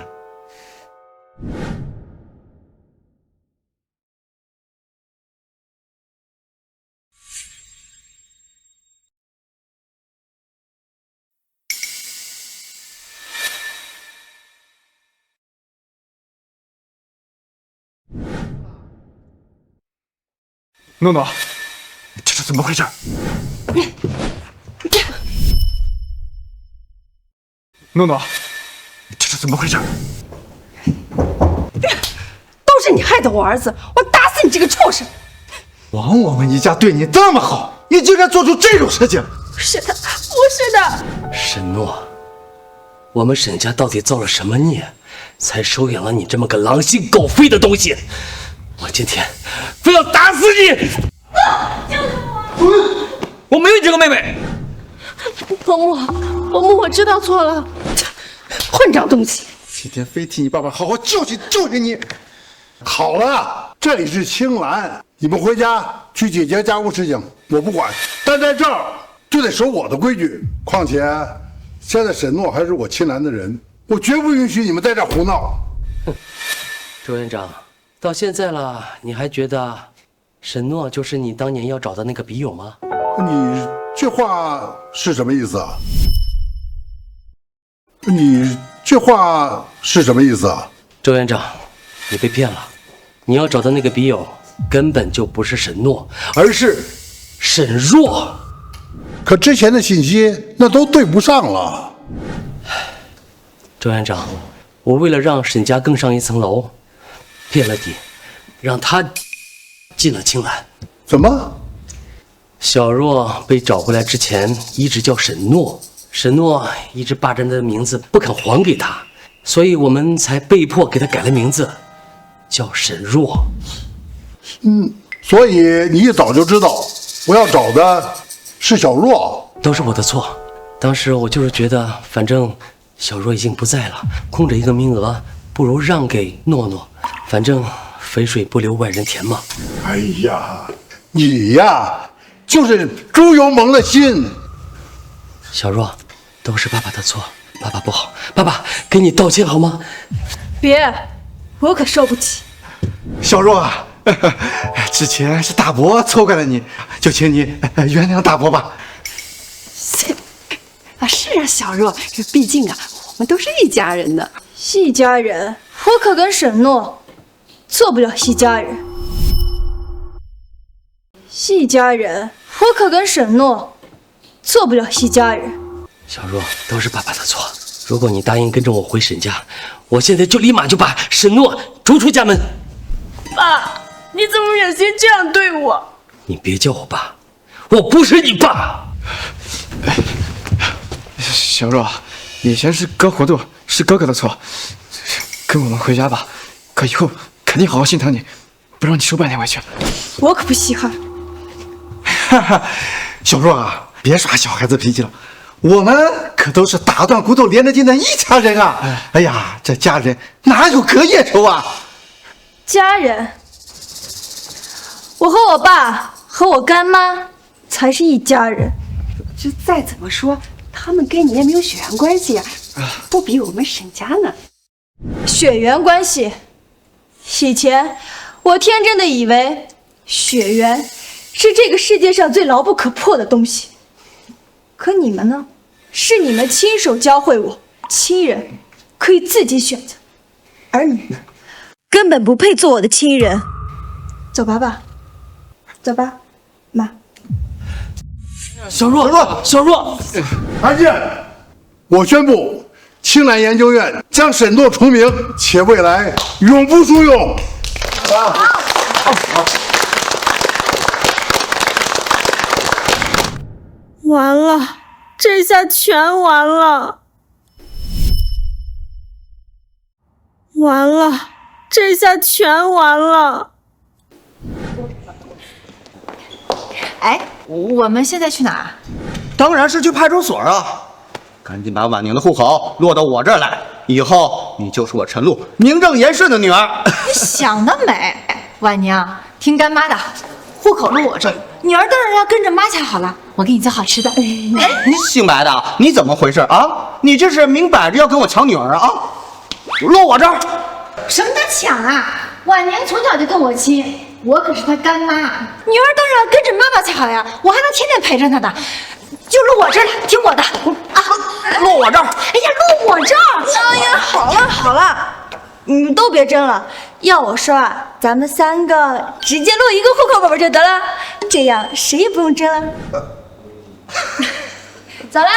Q: 诺诺，这是怎么回事？诺诺，这是怎么回事？
E: 都是你害的我儿子，我打死你这个畜生！
Q: 枉我们一家对你这么好，你竟然做出这种事情！
D: 是的，不是的。
F: 沈诺，我们沈家到底造了什么孽，才收养了你这么个狼心狗肺的东西？我今天非要打死你！
G: 我没有你这个妹妹。
B: 伯母，我知道错了。
E: 混账东西！
Q: 今天非替你爸爸好好教训教训你。好了，
K: 这里是青兰，你们回家去解决家务事情，我不管。但在这儿就得守我的规矩。况且，现在沈诺还是我青兰的人，我绝不允许你们在这儿胡闹。
F: 哼，周院长，到现在了，你还觉得沈诺就是你当年要找的那个笔友吗？
K: 你这话是什么意思啊？你这话是什么意思啊？
F: 周院长，你被骗了。你要找的那个笔友根本就不是沈诺，而是沈若。
K: 可之前的信息那都对不上了。
F: 周院长，我为了让沈家更上一层楼，骗了你，让他进了青兰。
K: 怎么？
F: 小若被找回来之前一直叫沈诺，沈诺一直霸占他的名字不肯还给他，所以我们才被迫给他改了名字，叫沈若。
K: 所以你一早就知道我要找的是小若。
F: 都是我的错，当时我就是觉得反正小若已经不在了，空着一个名额，不如让给诺诺，反正肥水不流外人田嘛。
K: 哎呀，你呀就是猪油蒙了心。
F: 小若，都是爸爸的错，爸爸不好，爸爸给你道歉好吗？
B: 别，我可受不起。
Q: 小若啊，之前是大伯错怪了你，就请你原谅大伯吧。
E: 啊，是啊，小若，毕竟啊，我们都是一家人的。
B: 一家人，我可跟沈诺做不了一家人。一家人，我可跟沈诺做不了一家人。
F: 小若，都是爸爸的错。如果你答应跟着我回沈家，我现在就立马就把沈诺逐出家门。
B: 爸，你怎么忍心这样对我？
F: 你别叫我爸，我不是你爸。
C: 小若，以前是哥糊涂，是哥哥的错，跟我们回家吧。可以后肯定好好心疼你，不让你受半点委屈。
B: 我可不稀罕。
Q: 哈哈，小若啊，别耍小孩子脾气了，我们可都是打断骨头连着筋的一家人啊！哎呀，这家人哪有隔夜仇啊？
B: 家人，我和我爸和我干妈才是一家人。
E: 这再怎么说，他们跟你也没有血缘关系啊，不比我们沈家呢。
B: 血缘关系，以前我天真的以为血缘是这个世界上最牢不可破的东西，可你们呢？是你们亲手教会我，亲人可以自己选择，而你呢，根本不配做我的亲人。走吧，爸，走吧，妈。
F: 小若，小若，
K: 安静！我宣布，青兰研究院将沈诺除名，且未来永不疏用。
B: 完了，这下全完了！完了，这下全完了！
H: 哎，我们现在去哪？
V: 当然是去派出所啊！赶紧把婉宁的户口落到我这儿来，以后你就是我陈露名正言顺的女儿。
H: 你想得美！婉宁，听干妈的，户口落我这儿，女儿当然要跟着妈才好了。我给你做好吃的。
V: 姓白的，你怎么回事啊？你这是明摆着要跟我抢女儿啊！落我这儿！
H: 什么叫抢啊？婉宁从小就跟我亲，我可是她干妈，女儿当然要跟着妈妈才好呀，我还能天天陪着她呢。就落我这儿了，听我的啊！
V: 落我这儿！
H: 哎呀，落我这儿！
B: 哎呀，好了好了，你们都别争了。要我说啊，咱们3个直接落一个户口本就得了，这样谁也不用争了。走啦！